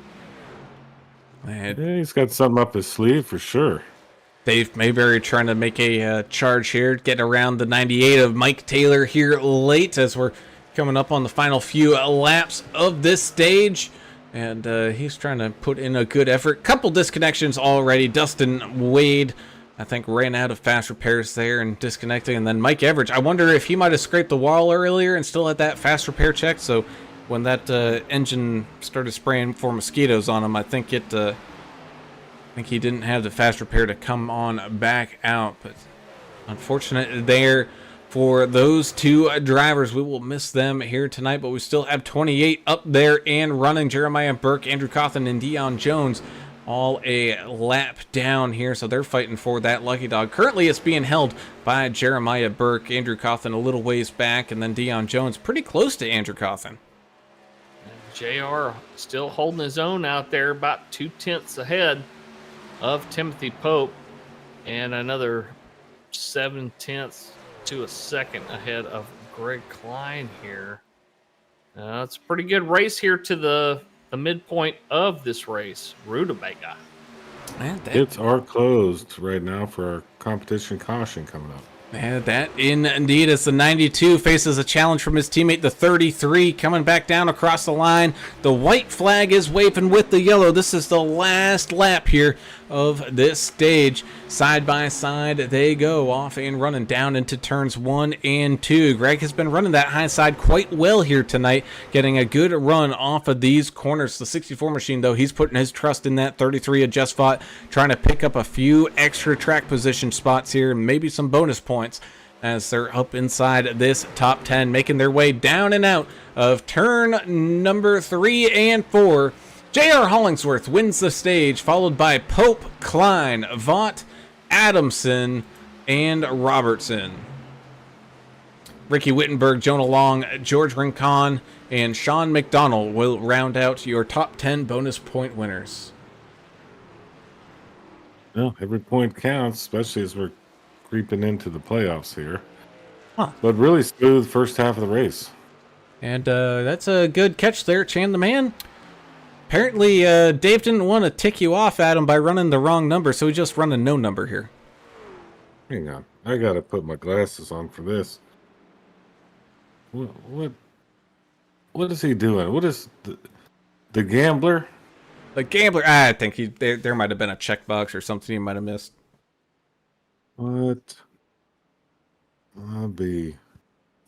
Yeah, he's got something up his sleeve for sure. Dave Mayberry trying to make a charge here, get around the 98 of Mike Taylor here late as we're coming up on the final few laps of this stage. And he's trying to put in a good effort. Couple disconnections already. Dustin Wade, I think, ran out of fast repairs there and disconnecting. And then Mike Everidge, I wonder if he might have scraped the wall earlier and still had that fast repair check. So when that engine started spraying for mosquitoes on him, I think he didn't have the fast repair to come on back out. But unfortunate there for those two drivers. We will miss them here tonight, but we still have 28 up there and running. Jeremiah Burke, Andrew Cawthon, and Dion Jones all a lap down here, so they're fighting for that lucky dog. Currently, it's being held by Jeremiah Burke, Andrew Cawthon a little ways back, and then Dion Jones pretty close to Andrew Cawthon. JR still holding his own out there, about 2/10 ahead of Timothy Pope, and another 7/10 to a second ahead of Greg Klein here. It's a pretty good race here to the midpoint of this race, Rutabaga. It's our closed right now for our competition caution coming up. And that indeed as the 92 faces a challenge from his teammate, the 33, coming back down across the line. The white flag is waving with the yellow. This is the last lap here of this stage. Side by side they go off and running down into turns 1 and 2. Greg has been running that high side quite well here tonight, getting a good run off of these corners. The 64 machine, though, he's putting his trust in that 33 of Just Fought, trying to pick up a few extra track position spots here, maybe some bonus points as they're up inside this top 10, making their way down and out of turn number 3 and 4. J.R. Hollingsworth wins the stage, followed by Pope, Klein, Vaught, Adamson, and Robertson. Ricky Wittenberg, Jonah Long, George Rincon, and Sean McDonald will round out your top 10 bonus point winners. Well, every point counts, especially as we're creeping into the playoffs here. But really smooth first half of the race. And that's a good catch there, Chan the Man. Apparently, Dave didn't want to tick you off, Adam, by running the wrong number, so he just run a no number here. Hang on. I gotta put my glasses on for this. What is he doing? What is the gambler? The gambler, I think there might have been a checkbox or something he might have missed. What? Come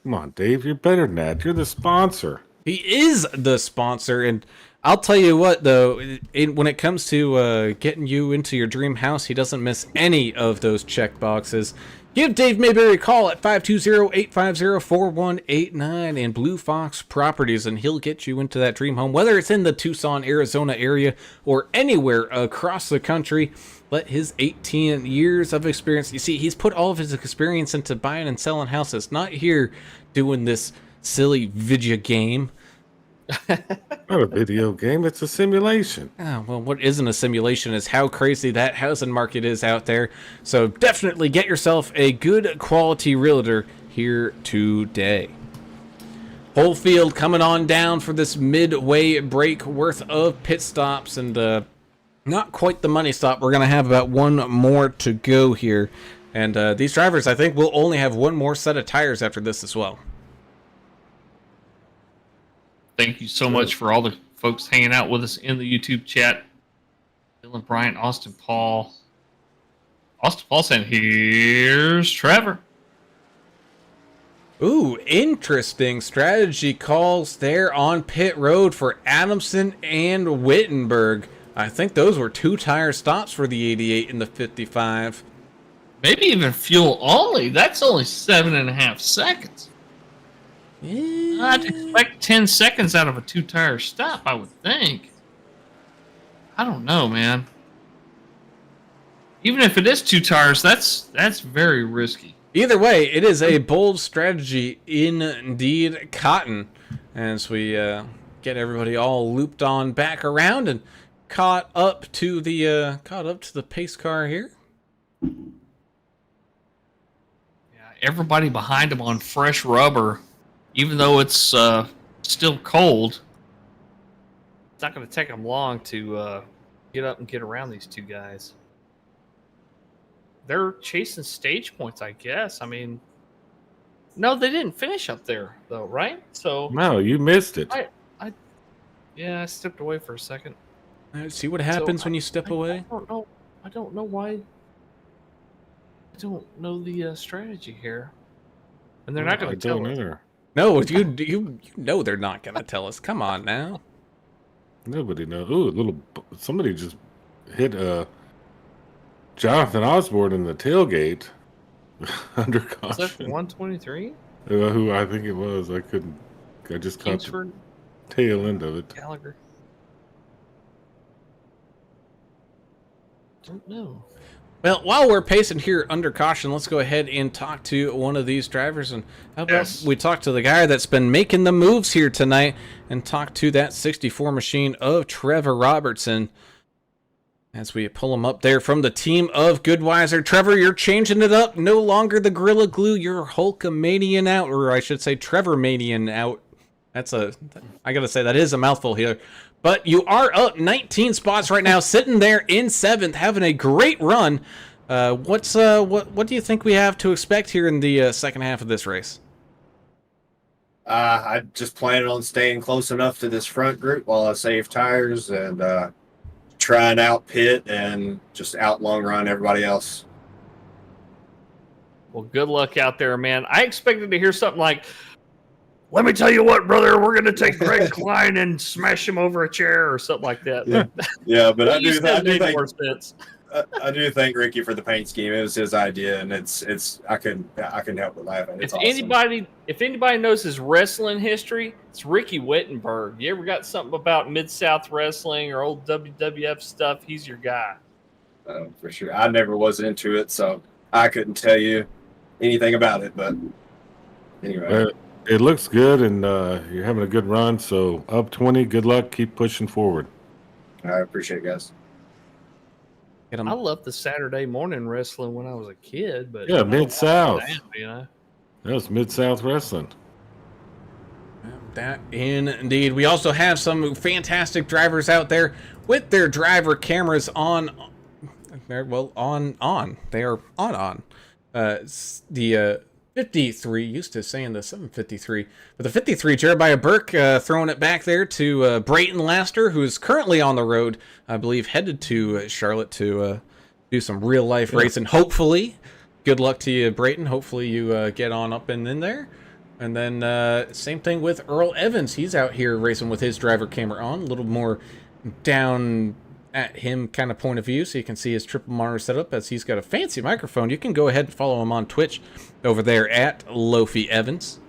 on, Dave. You're better than that. You're the sponsor. He is the sponsor, and I'll tell you what, though, when it comes to getting you into your dream house, he doesn't miss any of those check boxes. Give Dave Mayberry a call at 520-850-4189 in Blue Fox Properties, and he'll get you into that dream home, whether it's in the Tucson, Arizona area or anywhere across the country. Let his 18 years of experience, you see, he's put all of his experience into buying and selling houses, not here doing this silly video game. Not a video game. It's a simulation. Oh, well, what isn't a simulation is how crazy that housing market is out there. So definitely get yourself a good quality realtor here today. Whole field coming on down for this midway break worth of pit stops, and not quite the money stop. We're going to have about one more to go here. And these drivers, I think, will only have one more set of tires after this as well. Thank you so much for all the folks hanging out with us in the YouTube chat. Dylan Bryant, Austin Paul. Austin Paul saying, here's Trevor. Ooh, interesting strategy calls there on pit road for Adamson and Wittenberg. I think those were 2 tire stops for the 88 and the 55. Maybe even fuel only. That's only 7.5 seconds. Yeah. I'd expect 10 seconds out of a 2-tire stop, I would think. I don't know, man. Even if it is 2 tires, that's very risky. Either way, it is a bold strategy indeed, Cotton, as we get everybody all looped on back around and caught up to the pace car here. Yeah, everybody behind him on fresh rubber. Even though it's still cold, it's not going to take them long to get up and get around these 2 guys. They're chasing stage points, I guess. I mean, no, they didn't finish up there, though, right? So No, you missed it. I stepped away for a second. See what happens when you step away? I don't know why. I don't know the strategy here, and they're not going to tell us. Either. No, you know they're not gonna tell us. Come on now. Nobody knows. Ooh, somebody just hit Jonathan Osborne in the tailgate under Was that caution. 123? Who I think it was. I just caught Kingsford the tail end of it. Gallagher. Don't know. Well, while we're pacing here under caution, let's go ahead and talk to one of these drivers. And how about we talk to the guy that's been making the moves here tonight and talk to that 64 machine of Trevor Robertson as we pull him up there from the team of Goodweiser. Trevor, you're changing it up. No longer the Gorilla Glue. You're Hulkamanian out, or I should say Trevor Manian out. I got to say, that is a mouthful here. But you are up 19 spots right now, sitting there in 7th, having a great run. What do you think we have to expect here in the second half of this race? I just planning on staying close enough to this front group while I save tires and try and out pit and just out long run everybody else. Well, good luck out there, man. I expected to hear something like, "Let me tell you what, brother, we're going to take Greg Klein and smash him over a chair," or something like that. Yeah, but I You do, said I it do made think more sense. I do thank Ricky for the paint scheme. It was his idea, and it's I couldn't help but laugh. It's If awesome. anybody knows his wrestling history, it's Ricky Wittenberg. You ever got something about Mid-South wrestling or old WWF stuff, he's your guy. For sure. I never was into it, so I couldn't tell you anything about it. But anyway, It looks good, and you're having a good run. So up 20. Good luck. Keep pushing forward. I appreciate it, guys. Get him. I loved the Saturday morning wrestling when I was a kid, but Yeah, Mid-South. you know. That was Mid-South Wrestling. That indeed. We also have some fantastic drivers out there with their driver cameras on. Well, on. They are on. The 53, used to saying the 753, but the 53, Jeremiah Burke throwing it back there to Brayton Laster, who's currently on the road, I believe, headed to Charlotte to do some real life racing. Hopefully, good luck to you, Brayton. Hopefully you get on up and in there. And then same thing with Earl Evans. He's out here racing with his driver camera on, a little more down at him kind of point of view, so you can see his triple monitor setup as he's got a fancy microphone. You can go ahead and follow him on Twitch over there at Lofi Evans.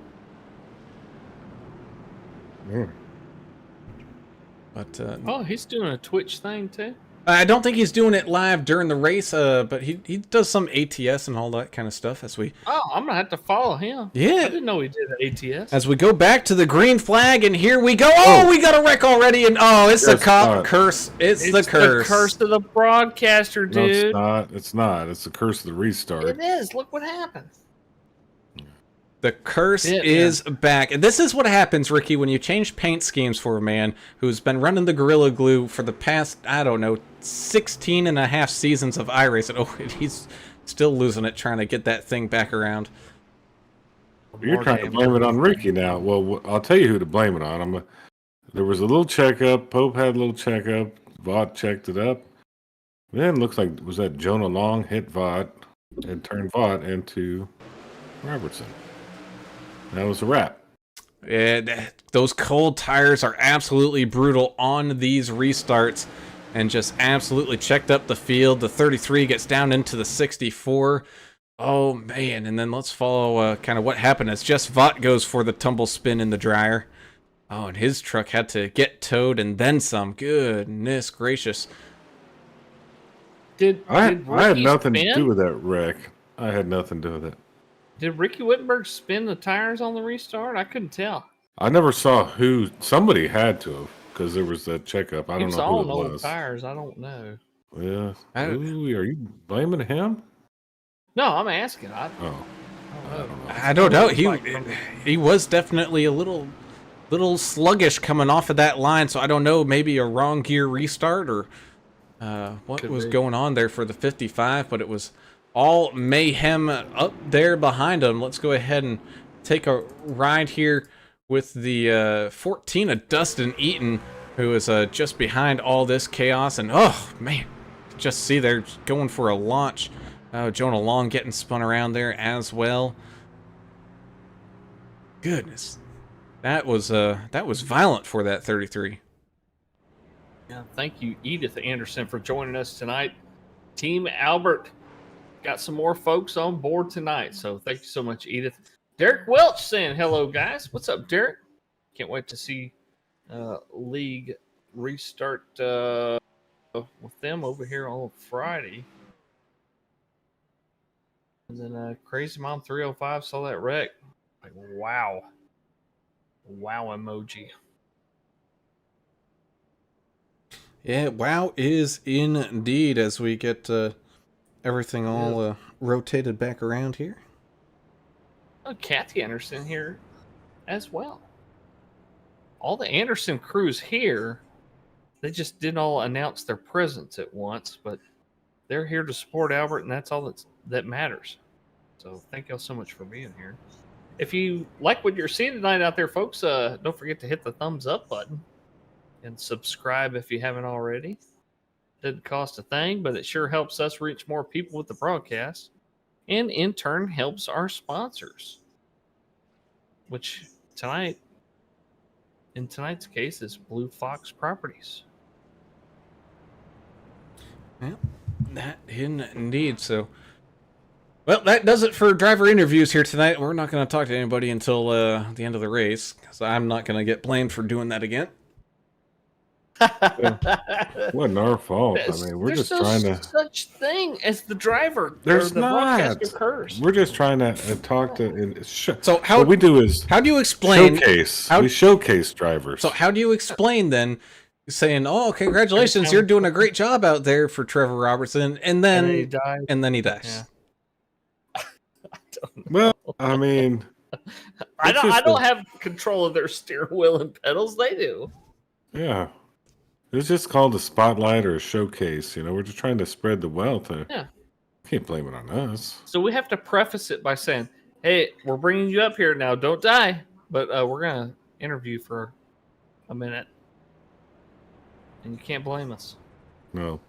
But oh, he's doing a Twitch thing too. I don't think he's doing it live during the race, but he does some ATS and all that kind of stuff as we... Oh, I'm going to have to follow him. Yeah. I didn't know he did ATS. As we go back to the green flag, and here we go. Oh, we got a wreck already, and it's the cop curse. It's the curse. The curse of the broadcaster, dude. No, it's not. It's the curse of the restart. It is. Look what happened. The curse is back. And this is what happens, Ricky, when you change paint schemes for a man who's been running the Gorilla Glue for the past, I don't know, 16 and a half seasons of iRacing. Oh, he's still losing it trying to get that thing back around. You're trying to blame it on Ricky now. Well, I'll tell you who to blame it on. There was a little checkup. Pope had a little checkup. Vaught checked it up. Then looks like, was that Jonah Long hit Vaught and turned Vaught into Robertson. That was a wrap. And those cold tires are absolutely brutal on these restarts and just absolutely checked up the field. The 33 gets down into the 64. Oh, man. And then let's follow kind of what happened as Jess Vaught goes for the tumble spin in the dryer. Oh, and his truck had to get towed and then some. Goodness gracious. I had nothing to do with that wreck. I had nothing to do with it. Did Ricky Wittenberg spin the tires on the restart? I couldn't tell. I never saw who. Somebody had to have, because there was that checkup. I don't know who it all was. Tires. I don't know. Yeah. Ooh, are you blaming him? No, I'm asking. I don't know. He was definitely a little sluggish coming off of that line, so I don't know. Maybe a wrong gear restart or what was going on there for the 55, but it was all mayhem up there behind him. Let's go ahead and take a ride here with the 14 of Dustin Eaton, who is just behind all this chaos. And oh man, just see they're going for a launch. Jonah Long getting spun around there as well. Goodness, that was violent for that 33. Yeah, thank you, Edith Anderson, for joining us tonight. Team Albert got some more folks on board tonight, so thank you so much, Edith. Derek Welch saying hello, guys. What's up, Derek? Can't wait to see League restart with them over here on Friday. And then Crazy Mom 305 saw that wreck. Like, wow. Wow emoji. Yeah, wow is indeed, as we get everything all rotated back around here. Oh, Kathy Anderson here as well. All the Anderson crews here, they just didn't all announce their presence at once, but they're here to support Albert, and that's all that matters. So thank y'all so much for being here. If you like what you're seeing tonight out there, folks, don't forget to hit the thumbs up button and subscribe if you haven't already. Doesn't cost a thing, but it sure helps us reach more people with the broadcast, and in turn helps our sponsors, which in tonight's case is Blue Fox Properties. Yeah, that indeed. So, well, that does it for driver interviews here tonight. We're not going to talk to anybody until the end of the race, because I'm not going to get blamed for doing that again. Wasn't our fault. I mean, we're just trying to. Such thing as the driver. There's the not. Curse. We're just trying to talk to. So what we do is how do you explain showcase? We showcase drivers. So how do you explain then saying, "Oh, congratulations, you're doing a great job out there for Trevor Robertson," and then he dies. Yeah. Well, I mean, I don't have control of their steering wheel and pedals. They do. Yeah. It's just called a spotlight or a showcase. You know, we're just trying to spread the wealth. Yeah. Can't blame it on us. So we have to preface it by saying, "Hey, we're bringing you up here now. Don't die." But we're gonna interview for a minute, and you can't blame us. No,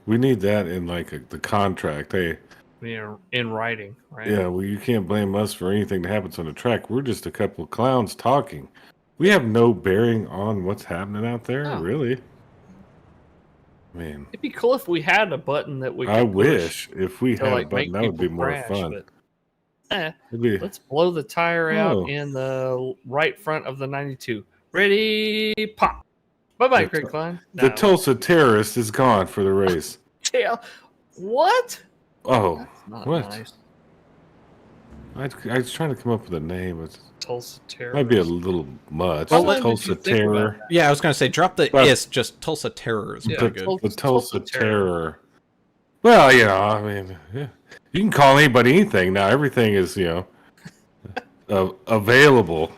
we need that in like the contract. Hey, In writing, right? yeah, well, you can't blame us for anything that happens on the track. We're just a couple of clowns talking. We have no bearing on what's happening out there, No. really. Man, It'd be cool if we had a button that we could I push wish if we to had a like button, make that would be people more crash, fun. but It'd be, let's blow the tire Oh. out in the right front of the 92. Ready, pop. Bye-bye, The Craig to- Klein. the No. Tulsa terrorist is gone for the race. Yeah. What? Oh, That's not what? nice. I was trying to come up with a name. It Tulsa terror. might be a little much. How The long did Tulsa you think about terror. that? Yeah, I was gonna say drop the But- is. Just Tulsa Terror is Yeah, pretty good. The Tulsa Tulsa terror. Well, I mean, yeah. You can call anybody anything now. Everything is, available,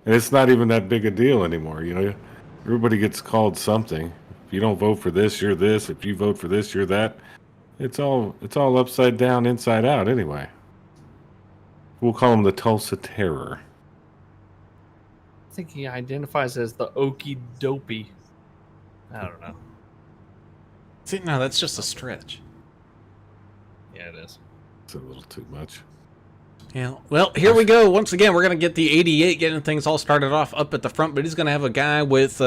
and it's not even that big a deal anymore. Everybody gets called something. If you don't vote for this, you're this. If you vote for this, you're that. It's all upside down, inside out. Anyway, we'll call him the Tulsa Terror. I think he identifies as the Okie Dopey. I don't know. See, no, that's just a stretch. Yeah, it is. It's a little too much. Yeah. Well, here we go. Once again, we're gonna get the 88 getting things all started off up at the front, but he's gonna have a guy with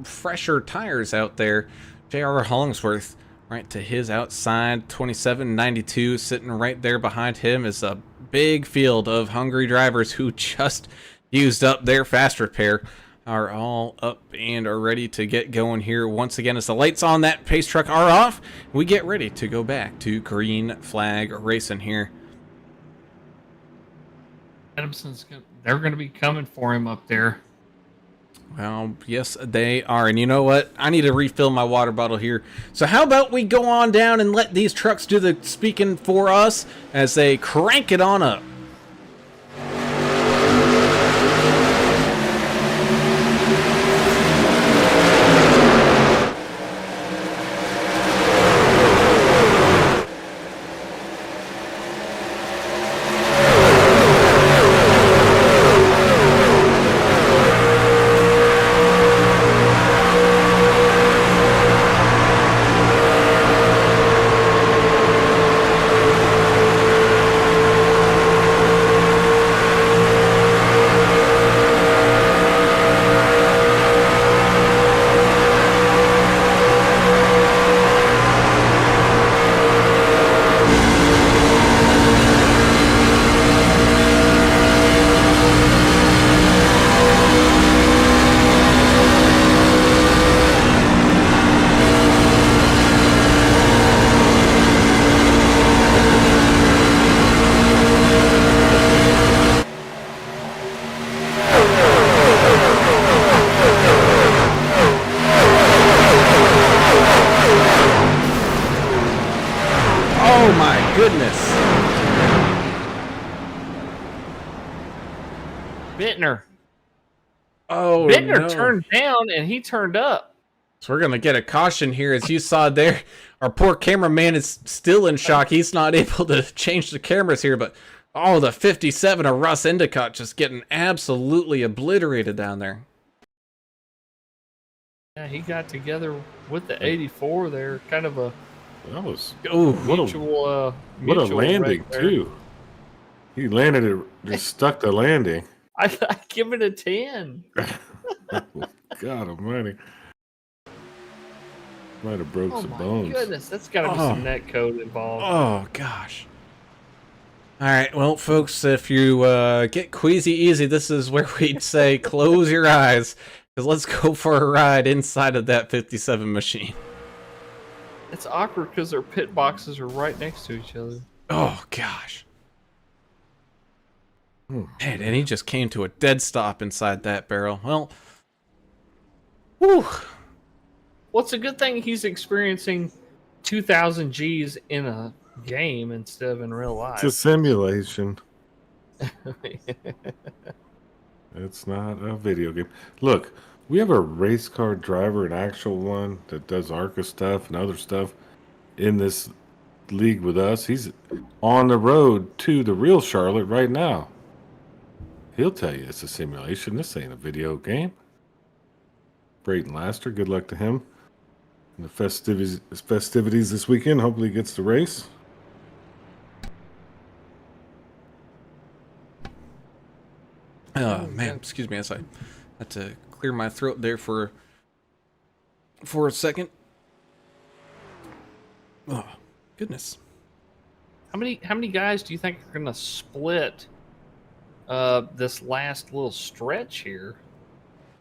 fresher tires out there, J.R. Hollingsworth, right to his outside. 27.92 sitting right there behind him is a big field of hungry drivers who just used up their fast repair. Are all up and are ready to get going here once again. As the lights on that pace truck are off, we get ready to go back to green flag racing here. They're going to be coming for him up there. Well, yes, they are. And you know what? I need to refill my water bottle here. So how about we go on down and let these trucks do the speaking for us as they crank it on up. Oh my goodness. Bittner. Oh, Bittner no. turned down and he turned up. So we're going to get a caution here. As you saw there, our poor cameraman is still in shock. He's not able to change the cameras here, but oh, the 57 of Russ Endicott just getting absolutely obliterated down there. Yeah, he got together with the 84 there. Kind of a That was Ooh, mutual. what a mutual landing wreck there. too. He landed it, just stuck the landing. I give it a 10. God Almighty! Might have broke Oh some my bones. goodness, that's got to be Oh. some net code involved. oh gosh. All right, well, folks, if you get queasy easy, this is where we'd say close your eyes, because let's go for a ride inside of that 57 machine. It's awkward because their pit boxes are right next to each other. Oh gosh. Hmm. Man, and he just came to a dead stop inside that barrel. Well, whew. Well, it's a good thing he's experiencing 2,000 Gs in a game instead of in real life. It's a simulation. It's not a video game. Look, we have a race car driver, an actual one that does ARCA stuff and other stuff in this league with us. He's on the road to the real Charlotte right now. He'll tell you it's a simulation. This ain't a video game. Brayton Laster, good luck to him. In the festivities this weekend. Hopefully he gets the race. Oh man, excuse me, as I had to clear my throat there for a second. Oh goodness. How many guys do you think are gonna split this last little stretch here?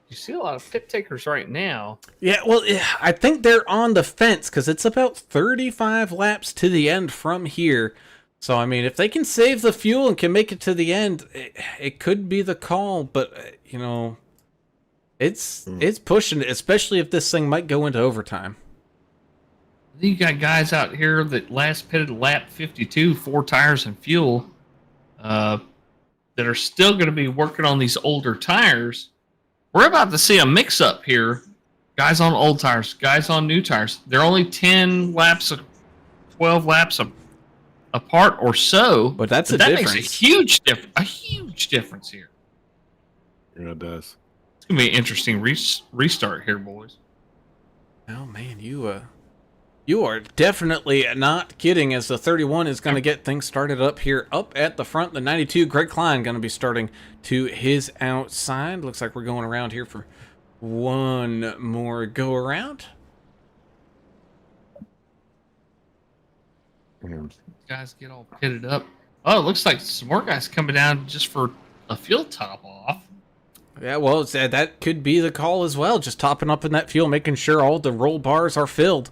You see a lot of pit takers right now. Yeah, well, I think they're on the fence because it's about 35 laps to the end from here. So, I mean, if they can save the fuel and can make it to the end, it could be the call. But, you know, it's pushing it, especially if this thing might go into overtime. You got guys out here that last pitted lap 52, 4 tires and fuel, that are still going to be working on these older tires. We're about to see a mix-up here. Guys on old tires, guys on new tires. They're only 10 laps, 12 laps apart or so. But that's that difference. makes a huge difference here. Yeah, it does. It's going to be an interesting restart here, boys. Oh, man, you are definitely not kidding, as the 31 is going to get things started up here up at the front. The 92, Greg Klein, going to be starting to his outside. Looks like we're going around here for one more go around. Guys get all pitted up. Oh, it looks like some more guys coming down just for a fuel top off. Yeah, well, that could be the call as well. Just topping up in that fuel, making sure all the roll bars are filled.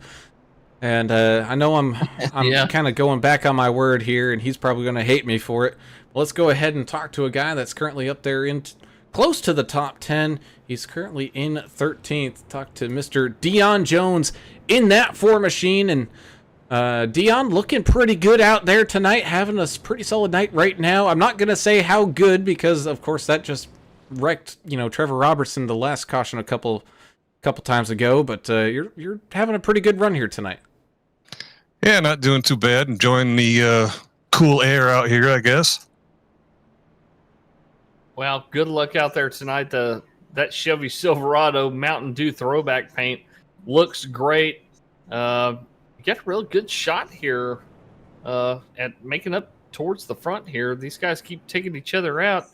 And I know I'm Yeah. kind of going back on my word here, and he's probably going to hate me for it. But let's go ahead and talk to a guy that's currently up there in close to the top 10. He's currently in 13th. Talk to Mr. Dion Jones in that 4 machine. And Dion looking pretty good out there tonight, having a pretty solid night right now. I'm not going to say how good because, of course, that just wrecked, Trevor Robertson the last caution a couple times ago. But you're having a pretty good run here tonight. Yeah, not doing too bad. Enjoying the cool air out here, I guess. Well, good luck out there tonight. That Chevy Silverado Mountain Dew throwback paint looks great. You got a real good shot here at making up towards the front here. These guys keep taking each other out.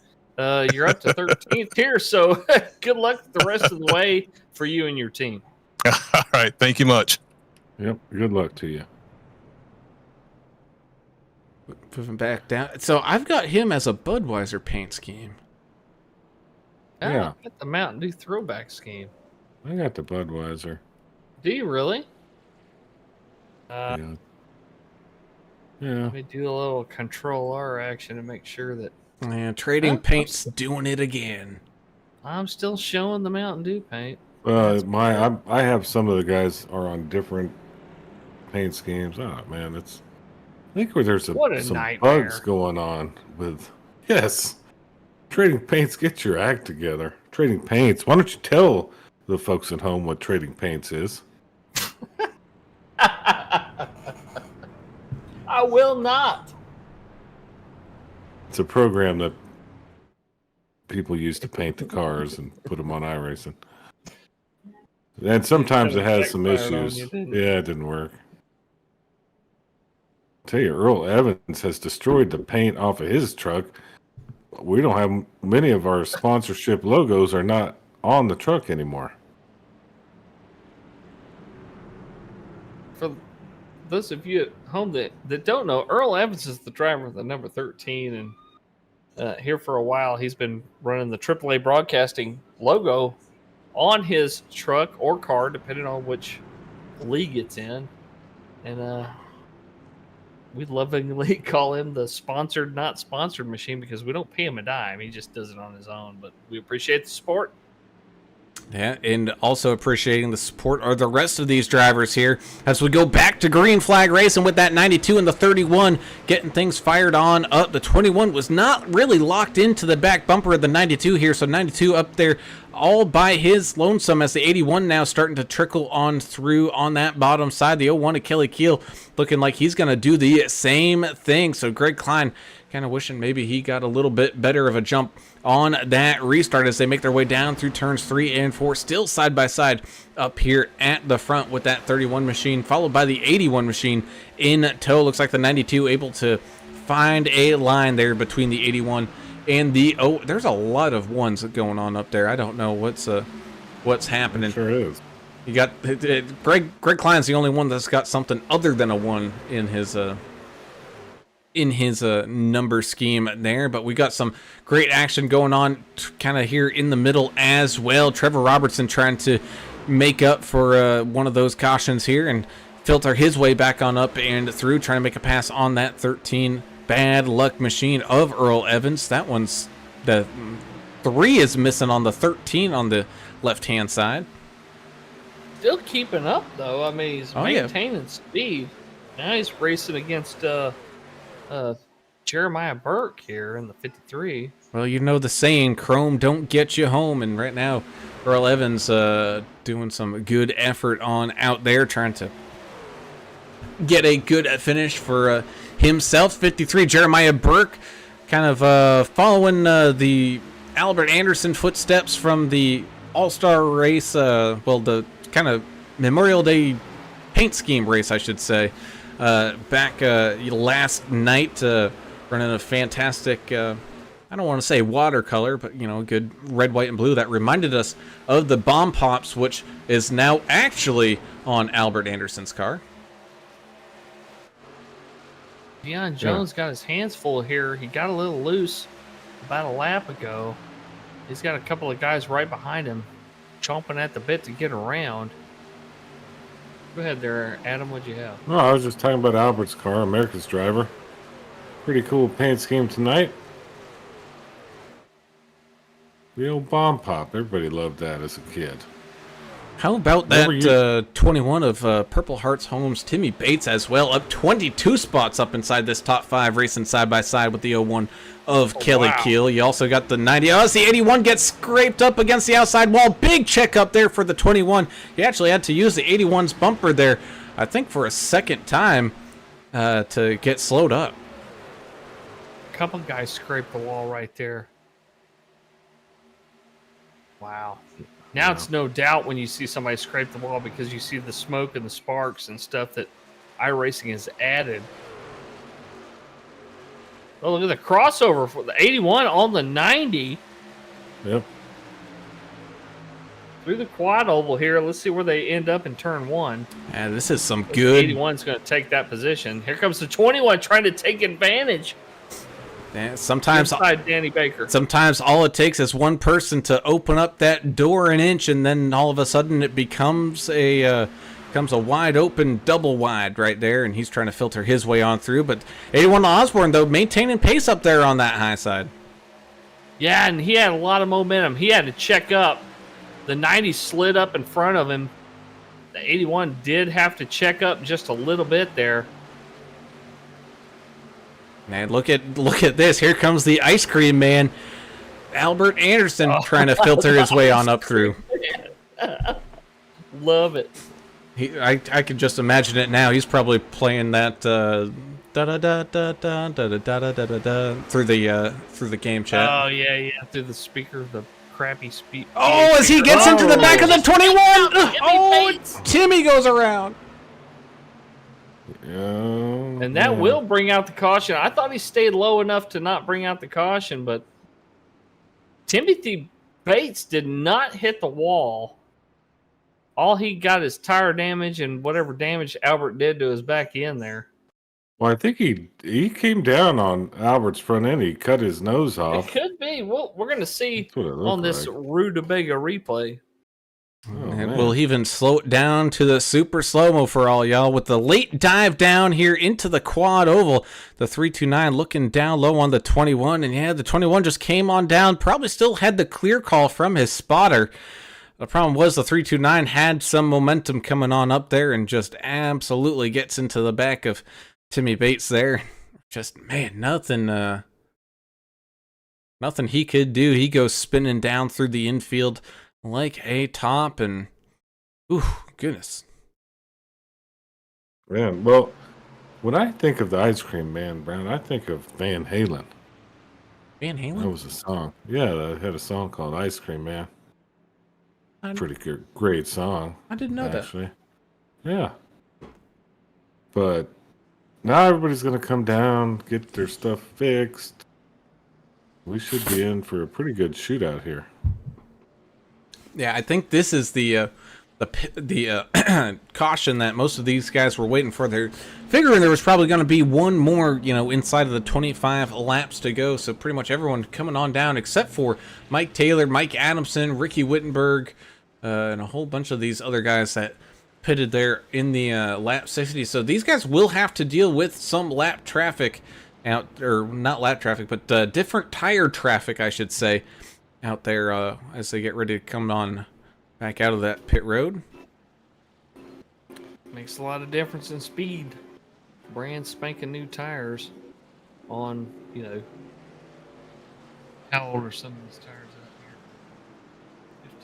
You're up to 13th here, so good luck the rest of the way for you and your team. All right, thank you much. Yep, good luck to you. Moving back down. So I've got him as a Budweiser paint scheme. Yeah. Get the Mountain Dew throwback scheme. I got the Budweiser. Do you really? Yeah. Let me do a little Control R action to make sure that And trading paint's doing it again. I'm still showing the Mountain Dew paint. I have some of the guys are on different paint schemes. Oh man, I think there's some nightmare. bugs going on with trading paints. Get your act together. Trading paints. Why don't you tell the folks at home what trading paints is? I will not. It's a program that people use to paint the cars and put them on iRacing. And sometimes it has some issues. Yeah, it didn't work. I'll tell you, Earl Evans has destroyed the paint off of his truck. We don't have many of our sponsorship logos are not on the truck anymore. For those of you at home that don't know, Earl Evans is the driver of the number 13, and here for a while he's been running the AAA Broadcasting logo on his truck or car, depending on which league it's in. And we lovingly call him the sponsored, not sponsored machine because we don't pay him a dime. He just does it on his own. But we appreciate the support. Yeah, and also appreciating the support of the rest of these drivers here as we go back to green flag racing with that 92 and the 31 getting things fired on up. The 21 was not really locked into the back bumper of the 92 here, so 92 up there all by his lonesome as the 81 now starting to trickle on through on that bottom side. The 01 Achille Keel looking like he's going to do the same thing. So Greg Klein kind of wishing maybe he got a little bit better of a jump on that restart as they make their way down through turns 3 and 4, still side by side up here at the front with that 31 machine, followed by the 81 machine in tow. Looks like the 92 able to find a line there between the 81 and the there's a lot of ones going on up there. I don't know what's happening. Sure is. You got Greg Klein's the only one that's got something other than a 1 in his number scheme there, but we got some great action going on kind of here in the middle as well. Trevor Robertson trying to make up for one of those cautions here and filter his way back on up and through, trying to make a pass on that 13 bad luck machine of Earl Evans. That one's the 3 is missing on the 13 on the left hand side. Still keeping up though. I mean, he's maintaining speed. Now he's racing against Jeremiah Burke here in the 53. Well, you know the saying, Chrome don't get you home, and right now Earl Evans doing some good effort on out there, trying to get a good finish for himself. 53 Jeremiah Burke kind of following the Albert Anderson footsteps from the All-Star race, the kind of Memorial Day paint scheme race, I should say. Back last night, running a fantastic, I don't want to say watercolor, but, good red, white, and blue that reminded us of the Bomb Pops, which is now actually on Albert Anderson's car. Deion Jones got his hands full here. He got a little loose about a lap ago. He's got a couple of guys right behind him chomping at the bit to get around. Go ahead there, Adam. What'd you have? No, I was just talking about Albert's car, America's driver. Pretty cool paint scheme tonight. The old Bomb Pop. Everybody loved that as a kid. How about that 21 of Purple Hearts Homes, Timmy Bates as well, up 22 spots up inside this top 5, racing side by side with the 01 of Kelly Keel. You also got the 90. Oh, the 81 gets scraped up against the outside wall. Big check up there for the 21. He actually had to use the 81's bumper there, I think for a second time, to get slowed up. A couple guys scraped the wall right there. Wow. Now it's no doubt when you see somebody scrape the wall because you see the smoke and the sparks and stuff that iRacing has added. Oh, look at the crossover for the 81 on the 90. Yep. Through the quad oval here. Let's see where they end up in turn 1. Yeah, this is some good. 81's going to take that position. Here comes the 21 trying to take advantage. Yeah, sometimes Danny Baker. Sometimes all it takes is one person to open up that door an inch, and then all of a sudden it becomes a wide open double wide right there, and he's trying to filter his way on through. But 81 Osborne though maintaining pace up there on that high side. Yeah, and he had a lot of momentum. He had to check up. The 90 slid up in front of him. The 81 did have to check up just a little bit there. Man, look at this. Here comes the ice cream man, Albert Anderson, trying to filter his way on up through. Love it. I can just imagine it now. He's probably playing that da da da da da da da da da da through the game chat. Oh yeah, through the speaker, the crappy speak. Oh, as he gets into the back of the 21. Oh, Timmy goes around. And that will bring out the caution. I thought he stayed low enough to not bring out the caution, but Timothy Bates did not hit the wall. All he got is tire damage and whatever damage Albert did to his back end there. Well, I think he came down on Albert's front end. He cut his nose off. It could be. Well, we're going to see on this like. Rutabaga replay. Oh, And man. we'll even slow it down to the super slow-mo for all y'all with the late dive down here into the quad oval. The 329 looking down low on the 21. And yeah, the 21 just came on down. Probably still had the clear call from his spotter. The problem was the 329 had some momentum coming on up there and just absolutely gets into the back of Timmy Bates there. Just, man, nothing nothing he could do. He goes spinning down through the infield like a top, and ooh, goodness. Man, well, when I think of the Ice Cream Man, Brown, I think of Van Halen. Van That Halen? was a song. Yeah, they had a song called Ice Cream Man. Pretty good, great song. I didn't know actually. Yeah. But now everybody's going to come down, get their stuff fixed. We should be in for a pretty good shootout here. Yeah, I think this is the caution that most of these guys were waiting for. They're figuring there was probably going to be one more, inside of the 25 laps to go. So pretty much everyone coming on down except for Mike Taylor, Mike Adamson, Ricky Wittenberg, and a whole bunch of these other guys that pitted there in the lap 60. So these guys will have to deal with some lap traffic out, or not lap traffic, but different tire traffic, I should say, out there as they get ready to come on back out of that pit road. Makes a lot of difference in speed. Brand spanking new tires on, how old are some of these tires out here?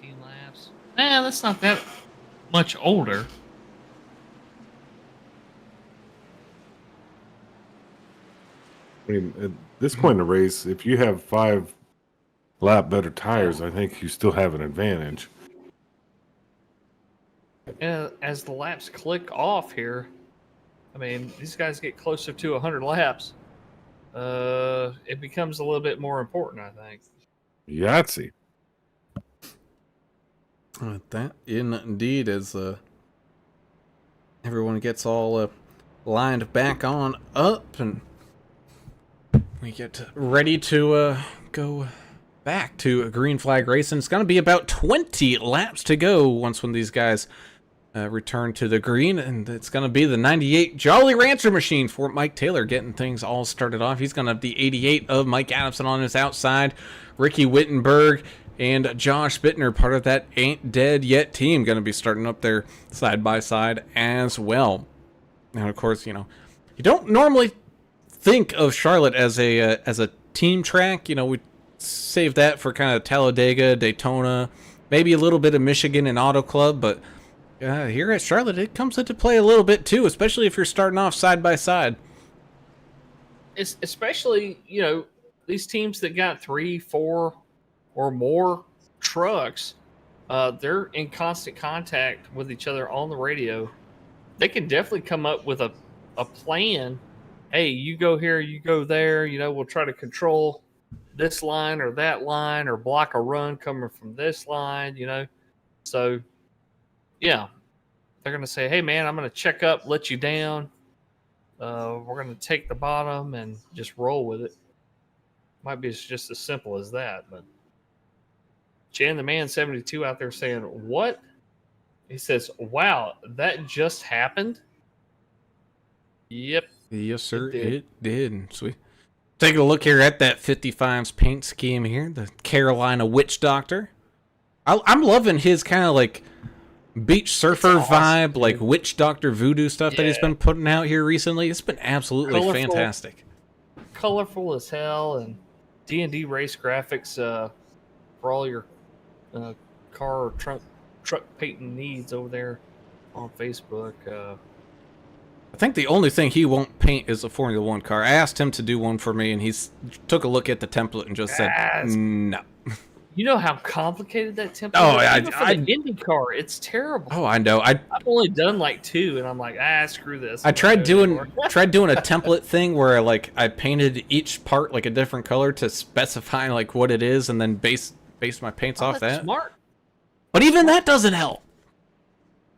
15 laps. That's not that much older. I mean, at this point in the race, if you have 5 lap better tires, I think you still have an advantage. And as the laps click off here, I mean, these guys get closer to 100 laps. It becomes a little bit more important, I think. Yahtzee. That indeed is everyone gets all lined back on up, and we get ready to go back to a green flag racing. It's going to be about 20 laps to go once when these guys return to the green, and it's going to be the 98 Jolly Rancher machine for Mike Taylor getting things all started off. He's going to have the 88 of Mike Adamson on his outside, Ricky Wittenberg and Josh Bittner, part of that Ain't Dead Yet team, going to be starting up there side by side as well. Now, of course, you don't normally think of Charlotte as a team track. We save that for kind of Talladega, Daytona, maybe a little bit of Michigan and Auto Club, but here at Charlotte, it comes into play a little bit too, especially if you're starting off side by side. It's especially, these teams that got 3, 4, or more trucks, they're in constant contact with each other on the radio. They can definitely come up with a plan. Hey, you go here, you go there. We'll try to control this line or that line, or block a run coming from this line. So, yeah, they're going to say, hey, man, I'm going to check up, let you down. We're going to take the bottom and just roll with it. Might be just as simple as that, but Jan the Man 72 out there saying, what? He says, wow, that just happened? Yep. Yes, sir, it did. Sweet. Take a look here at that 55's paint scheme here, the Carolina Witch Doctor. I'm loving his kind of like beach surfer vibe, like Witch Doctor voodoo stuff that he's been putting out here recently. It's been absolutely fantastic. Colorful as hell, and D&D race graphics for all your car or truck painting needs over there on Facebook. I think the only thing he won't paint is a Formula One car. I asked him to do one for me, and he's took a look at the template and just said, no. You know how complicated that template is? For the Indy car, it's terrible. Oh, I know. I've only done like 2, and I'm like, screw this. I tried doing a template thing where I painted each part like a different color to specify like what it is, and then base my paints off that. Smart. But even that doesn't help,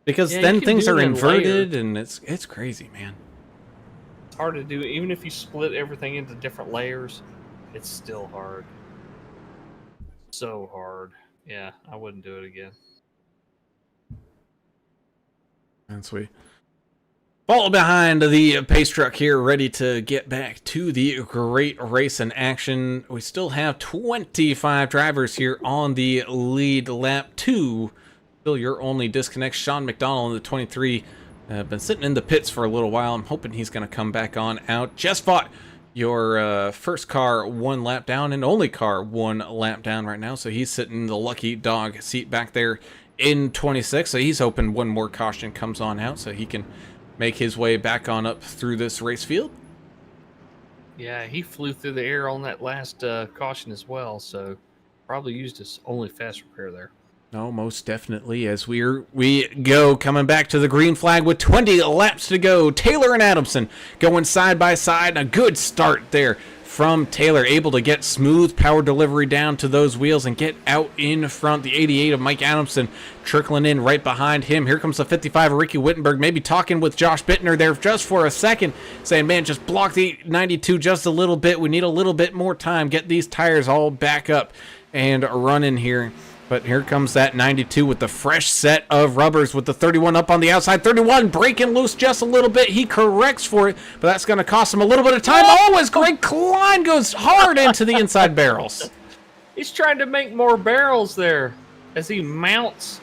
because then things are inverted, and it's crazy, man. It's hard to do. Even if you split everything into different layers, it's still hard. So hard. Yeah, I wouldn't do it again. And sweet. Fall behind the pace truck here, ready to get back to the great race in action. We still have 25 drivers here on the lead lap. 2. Still your only disconnect. Sean McDonald in the 23. Been sitting in the pits for a little while. I'm hoping he's going to come back on out. Just fought your first car 1 lap down and only car 1 lap down right now. So he's sitting in the lucky dog seat back there in 26. So he's hoping one more caution comes on out so he can make his way back on up through this race field. Yeah, he flew through the air on that last caution as well, so probably used his only fast repair there. No, most definitely. As we go coming back to the green flag with 20 laps to go. Taylor and Adamson going side by side. A good start there from Taylor, able to get smooth power delivery down to those wheels and get out in front. The 88 of Mike Adamson trickling in right behind him. Here comes the 55 of Ricky Wittenberg, maybe talking with Josh Bittner there just for a second, saying, man, just block the 92 just a little bit. We need a little bit more time. Get these tires all back up and running here. But here comes that 92 with the fresh set of rubbers with the 31 up on the outside. 31 breaking loose just a little bit. He corrects for it, but that's going to cost him a little bit of time. Oh, as Greg Klein goes hard into the inside barrels. He's trying to make more barrels there as he mounts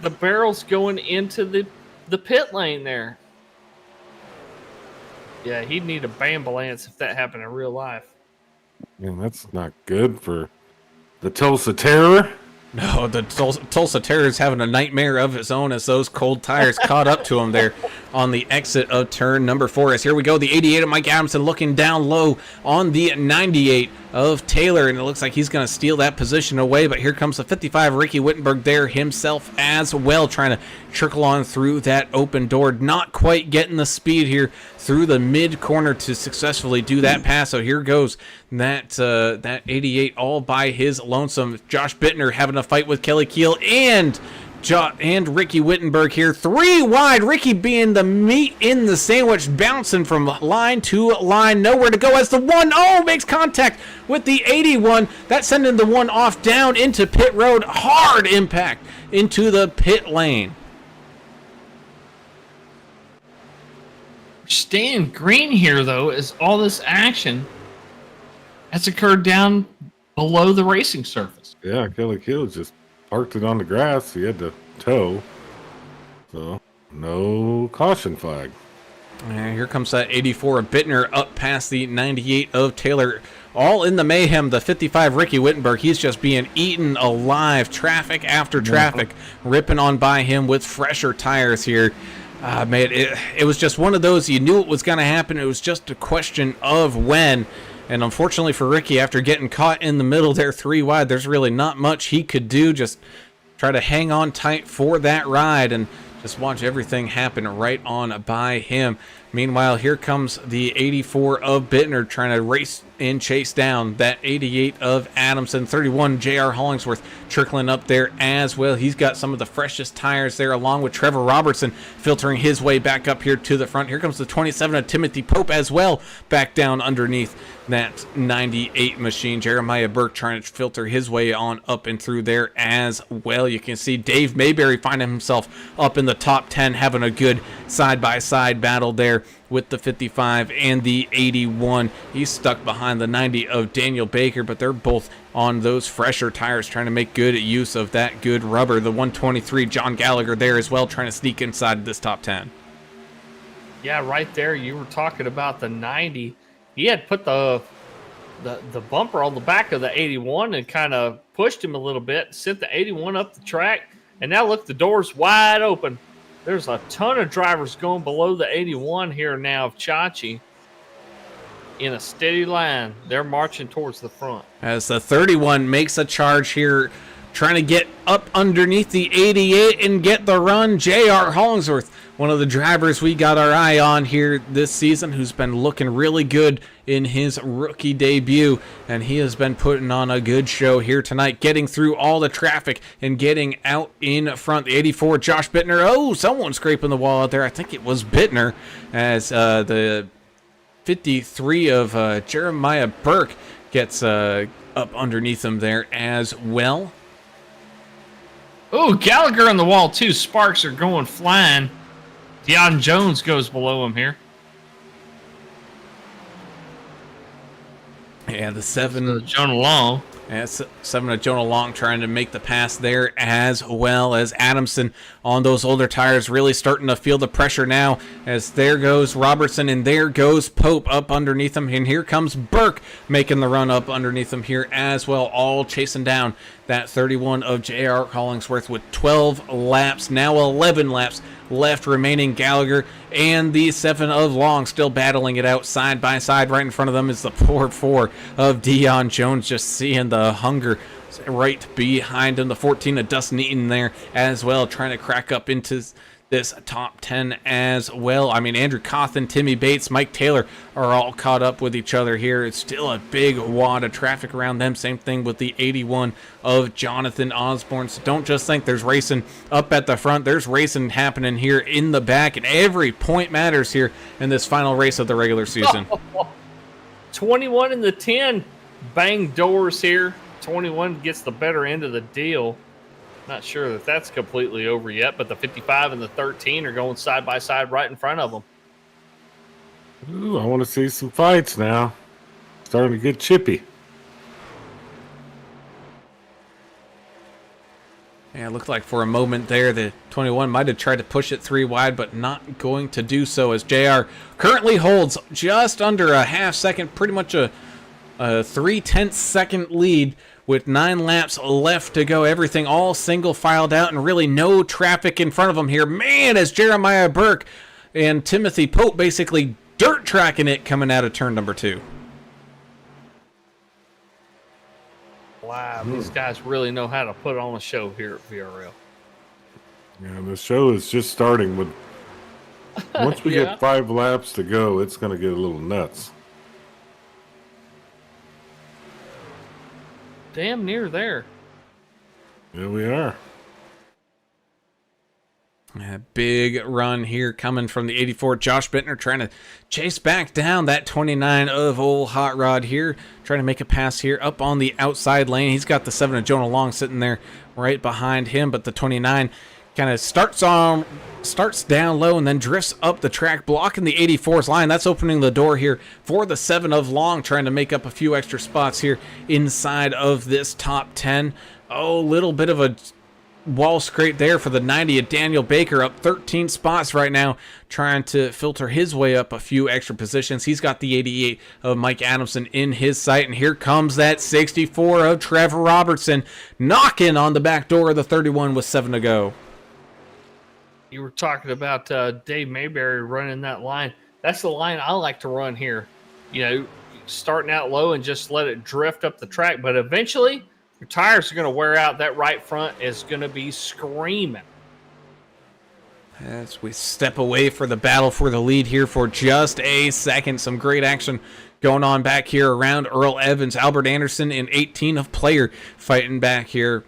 the barrels going into the pit lane there. Yeah, he'd need a ambulance if that happened in real life. Man, that's not good for the Tulsa Terror. No, the Tulsa Terror is having a nightmare of its own as those cold tires caught up to him there on the exit of turn number 4. As here we go, the 88 of Mike Adamson looking down low on the 98 of Taylor, and it looks like he's going to steal that position away, but here comes the 55 Ricky Wittenberg there himself as well, trying to trickle on through that open door, not quite getting the speed here through the mid corner to successfully do that pass. So here goes that 88 all by his lonesome. Josh Bittner having a fight with Kelly Keel and Ricky Wittenberg here. 3 wide. Ricky being the meat in the sandwich, bouncing from line to line. Nowhere to go as the 1-0 makes contact with the 81. That's sending the 1 off down into pit road. Hard impact into the pit lane. Staying green here, though, is all this action has occurred down below the racing surface. Yeah, Kelly Keel just parked it on the grass. He had to tow. So, no caution flag. And here comes that 84 of Bittner up past the 98 of Taylor. All in the mayhem, the 55 Ricky Wittenberg, he's just being eaten alive. Traffic after traffic, ripping on by him with fresher tires here. Man, it was just one of those, you knew it was going to happen. It was just a question of when. And unfortunately for Ricky, after getting caught in the middle there 3 wide, there's really not much he could do. Just try to hang on tight for that ride and just watch everything happen right on by him. Meanwhile, here comes the 84 of Bittner trying to race and chase down that 88 of Adamson. 31 J.R. Hollingsworth trickling up there as well. He's got some of the freshest tires there, along with Trevor Robertson filtering his way back up here to the front. Here comes the 27 of Timothy Pope as well, back down underneath that 98 machine. Jeremiah Burke trying to filter his way on up and through there as well. You can see Dave Mayberry finding himself up in the top 10, having a good side-by-side battle there with the 55 and the 81. He's stuck behind the 90 of Daniel Baker, but they're both on those fresher tires trying to make good use of that good rubber. The 123 John Gallagher there as well, trying to sneak inside this top 10. Yeah, right there. You were talking about the 90. He had put the bumper on the back of the 81 and kind of pushed him a little bit, sent the 81 up the track, and now look, the door's wide open. There's a ton of drivers going below the 81 here now of Chachi in a steady line. They're marching towards the front. As the 31 makes a charge here, trying to get up underneath the 88 and get the run. J.R. Hollingsworth, one of the drivers we got our eye on here this season, who's been looking really good in his rookie debut, and he has been putting on a good show here tonight, getting through all the traffic and getting out in front. The 84 Josh Bittner, oh, someone scraping the wall out there. I think it was Bittner, as the 53 of Jeremiah Burke gets up underneath him there as well. Oh, Gallagher on the wall, too. Sparks are going flying. Deon Jones goes below him here. Yeah, the 7. Jonah Long. As 7 of Jonah Long trying to make the pass there, as well as Adamson on those older tires, really starting to feel the pressure now, as there goes Robertson and there goes Pope up underneath him, and here comes Burke making the run up underneath him here as well, all chasing down that 31 of J.R. Hollingsworth with 12 laps, now 11 laps left remaining. Gallagher and the 7 of Long still battling it out side by side. Right in front of them is the poor 4 of Dion Jones, just seeing the hunger right behind him. The 14 of Dustin Eaton there as well, trying to crack up into this top 10 as well. I mean, Andrew Cawthon, Timmy Bates, Mike Taylor are all caught up with each other here. It's still a big wad of traffic around them. Same thing with the 81 of Jonathan Osborne. So don't just think there's racing up at the front. There's racing happening here in the back, and every point matters here in this final race of the regular season. 21 and the 10 bang doors here. 21 gets the better end of the deal. Not sure that that's completely over yet, but the 55 and the 13 are going side by side right in front of them. Ooh, I want to see some fights now. Starting to get chippy. Yeah, it looked like for a moment there the 21 might have tried to push it 3 wide, but not going to do so, as JR currently holds just under a half second, pretty much a 3/10 second lead with 9 laps left to go. Everything all single filed out and really no traffic in front of them here. Man, as Jeremiah Burke and Timothy Pope basically dirt tracking it coming out of turn number 2. Wow, these guys really know how to put on a show here at VRL. Yeah, the show is just starting with. Once we Yeah. get 5 laps to go, it's going to get a little nuts. Damn near there. Here we are. A big run here coming from the 84. Josh Bittner trying to chase back down that 29 of old Hot Rod here. Trying to make a pass here up on the outside lane. He's got the 7 of Jonah Long sitting there right behind him, but the 29 kind of starts down low and then drifts up the track, blocking the 84's line. That's opening the door here for the 7 of Long, trying to make up a few extra spots here inside of this top 10. Oh, little bit of a wall scrape there for the 90 of Daniel Baker, up 13 spots right now, trying to filter his way up a few extra positions. He's got the 88 of Mike Adamson in his sight, and here comes that 64 of Trevor Robertson, knocking on the back door of the 31 with 7 to go. You were talking about Dave Mayberry running that line. That's the line I like to run here. You know, starting out low and just let it drift up the track. But eventually, your tires are going to wear out. That right front is going to be screaming. As we step away for the battle for the lead here for just a second. Some great action going on back here around Earl Evans. Albert Anderson and 18 of Player fighting back here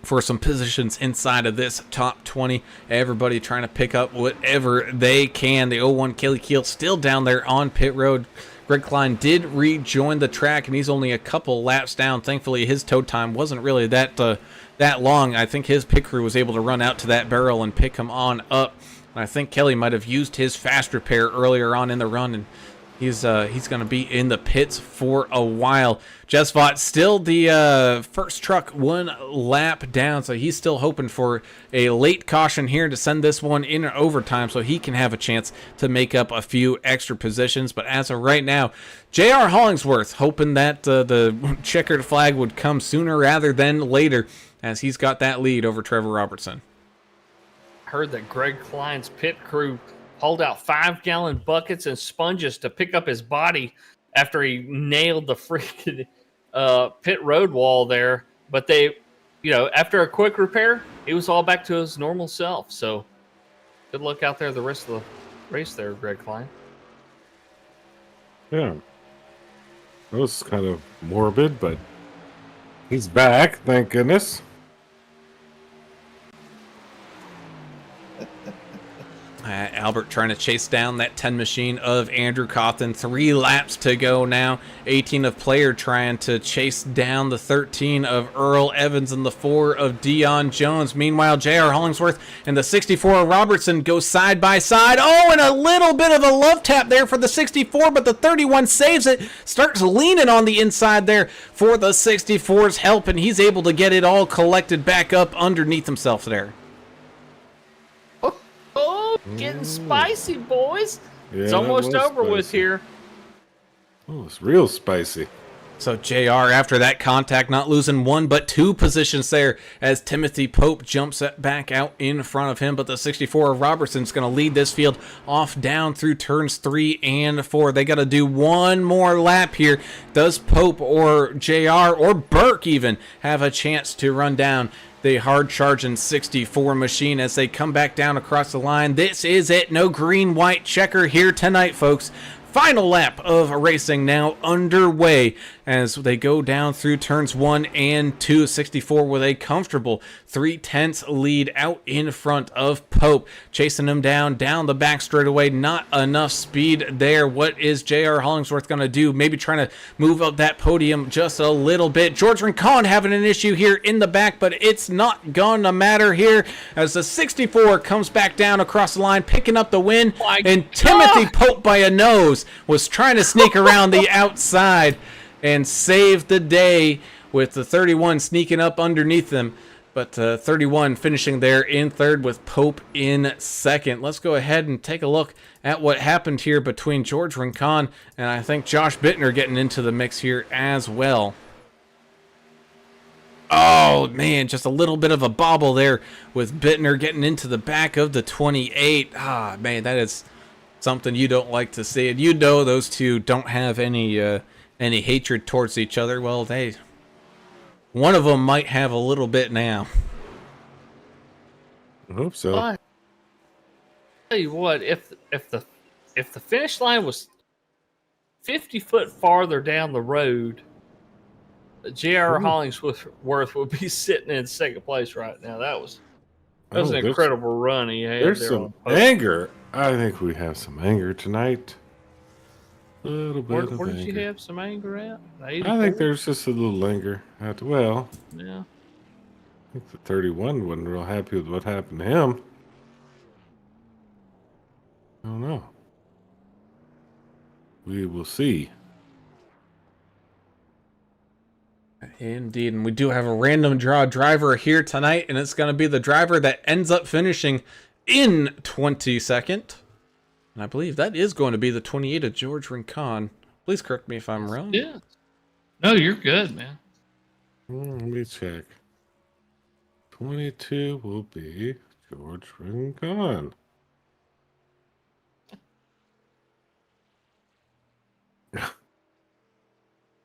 for some positions inside of this top 20. Everybody trying to pick up whatever they can. The 01 Kelly Keel still down there on pit road. Greg Klein did rejoin the track, and he's only a couple laps down. Thankfully, his tow time wasn't really that long. I think his pit crew was able to run out to that barrel and pick him on up. And I think Kelly might have used his fast repair earlier on in the run, and he's going to be in the pits for a while. Jess Vaught still the first truck 1 lap down, so he's still hoping for a late caution here to send this one in overtime so he can have a chance to make up a few extra positions. But as of right now, J.R. Hollingsworth hoping that the checkered flag would come sooner rather than later, as he's got that lead over Trevor Robertson. I heard that Greg Klein's pit crew hauled out 5-gallon buckets and sponges to pick up his body after he nailed the freaking pit road wall there. But they, after a quick repair, he was all back to his normal self. So good luck out there the rest of the race there, Greg Klein. Yeah. That was kind of morbid, but he's back, thank goodness. Albert trying to chase down that 10 machine of Andrew Cawthon. 3 laps to go now. 18 of Player trying to chase down the 13 of Earl Evans and the 4 of Dion Jones. Meanwhile, J.R. Hollingsworth and the 64 of Robertson go side by side. Oh, and a little bit of a love tap there for the 64, but the 31 saves it. Starts leaning on the inside there for the 64's help, and he's able to get it all collected back up underneath himself there. Oh, getting spicy, boys. Yeah, It's that almost was over with spicy. here. Oh, it's real spicy. So JR, after that contact, not losing 1 but 2 positions there as Timothy Pope jumps back out in front of him. But the 64 of Robertson's going to lead this field off down through turns 3 and 4. They got to do one more lap here. Does Pope or JR or Burke even have a chance to run down the hard-charging 64 machine as they come back down across the line? This is it. No green-white checker here tonight, folks. Final lap of racing now underway as they go down through turns 1 and 2. 64 with a comfortable 3/10 lead out in front of Pope. Chasing him down the back straightaway. Not enough speed there. What is J.R. Hollingsworth going to do? Maybe trying to move up that podium just a little bit. George Rincon having an issue here in the back, but it's not going to matter here as the 64 comes back down across the line, picking up the win. And Timothy Pope by a nose was trying to sneak around the outside and save the day with the 31 sneaking up underneath them. But 31 finishing there in third with Pope in second. Let's go ahead and take a look at what happened here between George Rincon and I think Josh Bittner getting into the mix here as well. Oh, man, just a little bit of a bobble there with Bittner getting into the back of the 28. Ah, man, that is something you don't like to see. And you know those two don't have any hatred towards each other. Well, one of them might have a little bit now. I hope so. But tell you what, if the finish line was 50 foot farther down the road, J.R. Hollingsworth would be sitting in second place right now. That was an incredible run he had. There's there some on Pope. anger. I think we have some anger tonight. A little bit of Where did anger. you have some anger at? I think there's just a little anger. Well, Yeah. I think the 31 wasn't real happy with what happened to him. I don't know. We will see. Indeed, and we do have a random draw driver here tonight, and it's going to be the driver that ends up finishing in 22nd. And I believe that is going to be the 28 of George Rincon. Please correct me if I'm wrong. Yeah. No, you're good, man. Let me check. 22 will be George Rincon.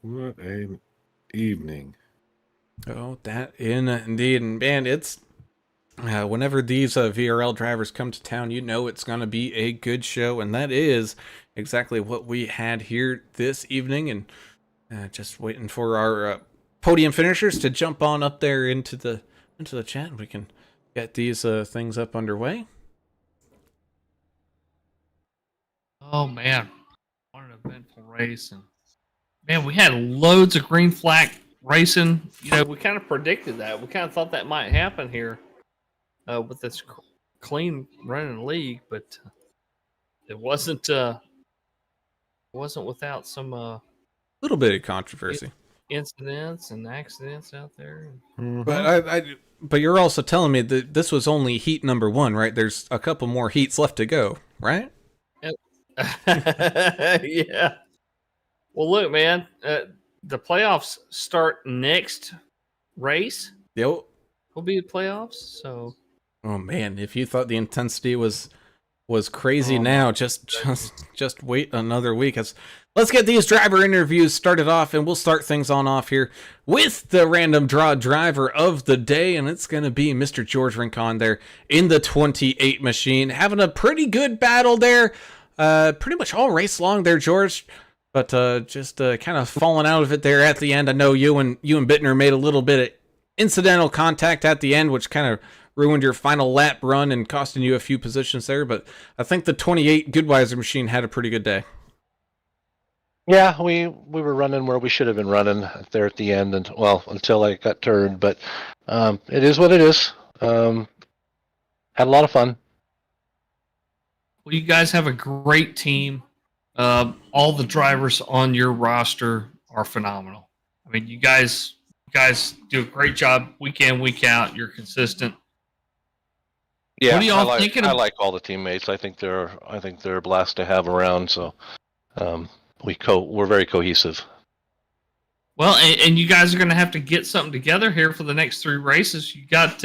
What an evening. Oh, that indeed. And man, it's whenever these VRL drivers come to town, you know it's going to be a good show. And that is exactly what we had here this evening. And just waiting for our podium finishers to jump on up there into the chat. We can get these things up underway. Oh man, what an eventful race! And man, we had loads of green flag racing. You know, we kind of predicted that. We kind of thought that might happen here with this clean running league, but it wasn't. Wasn't without some Little bit of controversy. incidents and accidents out there. But you're also telling me that this was only heat number 1, right? There's a couple more heats left to go, right? Yeah. Well, look, man. The playoffs start next race. Yep. Will be the playoffs. So. Oh man, if you thought the intensity was crazy now, just wait another week. Let's get these driver interviews started off, and we'll start things off here with the random draw driver of the day, and it's going to be Mr. George Rincon there in the 28 machine, having a pretty good battle there, pretty much all race long there, George, but just kind of falling out of it there at the end. I know you and Bittner made a little bit of incidental contact at the end, which kind of ruined your final lap run and costing you a few positions there. But I think the 28 Goodweiser machine had a pretty good day. Yeah, we were running where we should have been running there at the end, and until I got turned. But it is what it is. Had a lot of fun. Well, you guys have a great team. All the drivers on your roster are phenomenal. I mean, you guys do a great job week in, week out. You're consistent. Yeah, What are y'all thinking I of- like all the teammates. I think they're a blast to have around. So we're very cohesive. Well, and you guys are going to have to get something together here for the next 3 races. You got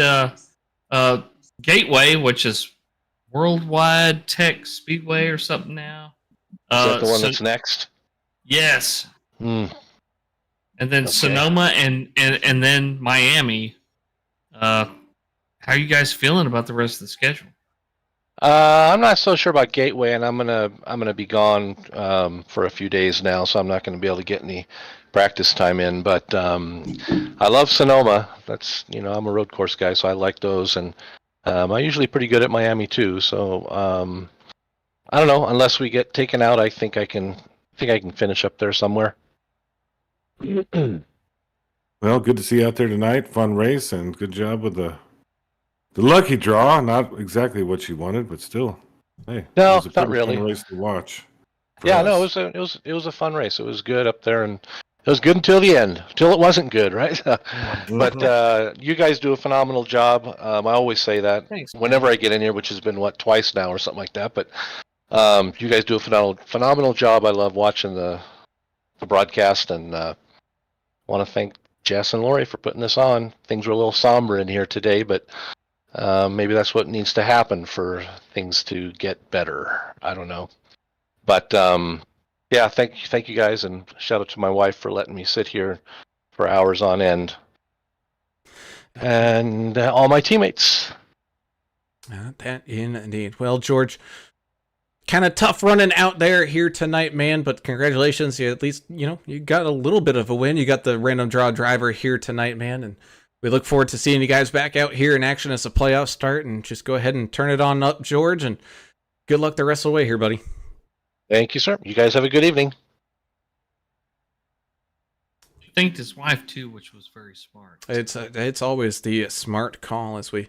Gateway, which is Worldwide Tech Speedway or something now. Is that the one that's next? Yes. Hmm. And then Okay. Sonoma and then Miami. How are you guys feeling about the rest of the schedule? I'm not so sure about Gateway, and I'm gonna be gone for a few days now, so I'm not gonna be able to get any practice time in. But I love Sonoma. That's I'm a road course guy, so I like those, and I'm usually pretty good at Miami too. So I don't know. Unless we get taken out, I think I can finish up there somewhere. Well, good to see you out there tonight. Fun race, and good job with the lucky draw. Not exactly what you wanted, but still, hey, No, it was a not pretty really. fun race to watch. for Yeah, us. no, it was a fun race. It was good up there, and it was good until the end. Till it wasn't good, right? But you guys do a phenomenal job. I always say that Thanks. whenever I get in here, which has been twice now or something like that. But you guys do a phenomenal job. I love watching the broadcast, and want to thank Jess and Lori for putting this on. Things were a little somber in here today, but maybe that's what needs to happen for things to get better. I don't know, but yeah, thank you guys, and shout out to my wife for letting me sit here for hours on end, and all my teammates. That indeed. Well, George, kind of tough running out there here tonight, man, but congratulations. You at least, you got a little bit of a win. You got the random draw driver here tonight, man, and we look forward to seeing you guys back out here in action as the playoffs start. And just go ahead and turn it on up, George, and good luck the rest of the way here, buddy. Thank you, sir. You guys have a good evening. Thanked his wife too, which was very smart. It's always the smart call as we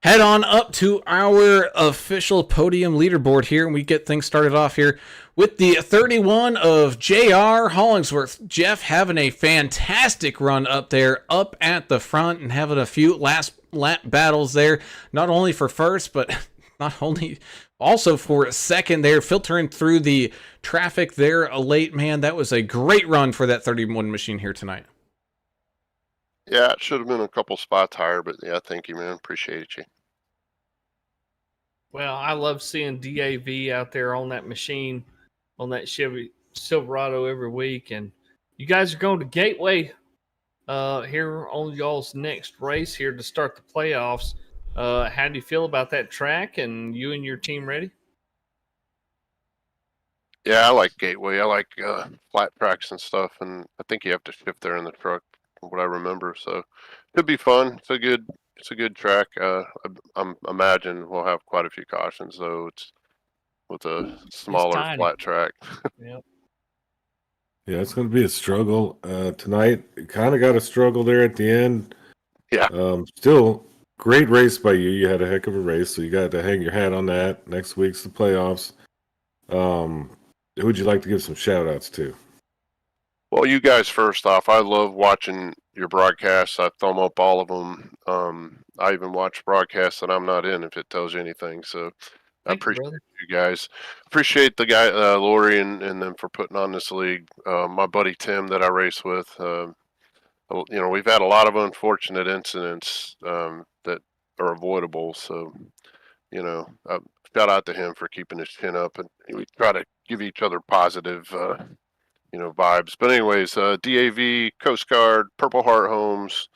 head on up to our official podium leaderboard here, and we get things started off here with the 31 of J.R. Hollingsworth. Jeff having a fantastic run up there, up at the front, and having a few last lap battles there, not only for first, but also for second there, filtering through the traffic there late. Man, that was a great run for that 31 machine here tonight. Yeah, it should have been a couple spots higher, but yeah, thank you, man. Appreciate you. Well, I love seeing DAV out there on that machine, on that Chevy Silverado every week. And you guys are going to Gateway here on y'all's next race here to start the playoffs. How do you feel about that track, and you and your team ready? Yeah, I like Gateway. I like flat tracks and stuff, and I think you have to shift there in the truck, from what I remember. So it'd be fun. It's a good track. I'm imagine we'll have quite a few cautions though. It's with a smaller tiny. flat track. Yep. Yeah, it's going to be a struggle tonight. Kind of got a struggle there at the end. Yeah. Still, great race by you. You had a heck of a race, so you got to hang your hat on that. Next week's the playoffs. Who would you like to give some shout outs to? Well, you guys, first off, I love watching your broadcasts. I thumb up all of them. I even watch broadcasts that I'm not in if it tells you anything. So I Thank you, appreciate brother. you guys. Appreciate the guy, Lori, and them for putting on this league. My buddy Tim that I race with. We've had a lot of unfortunate incidents that are avoidable. So, shout out to him for keeping his chin up, and we try to give each other positive, vibes. But anyways, DAV, Coast Guard, Purple Heart Homes,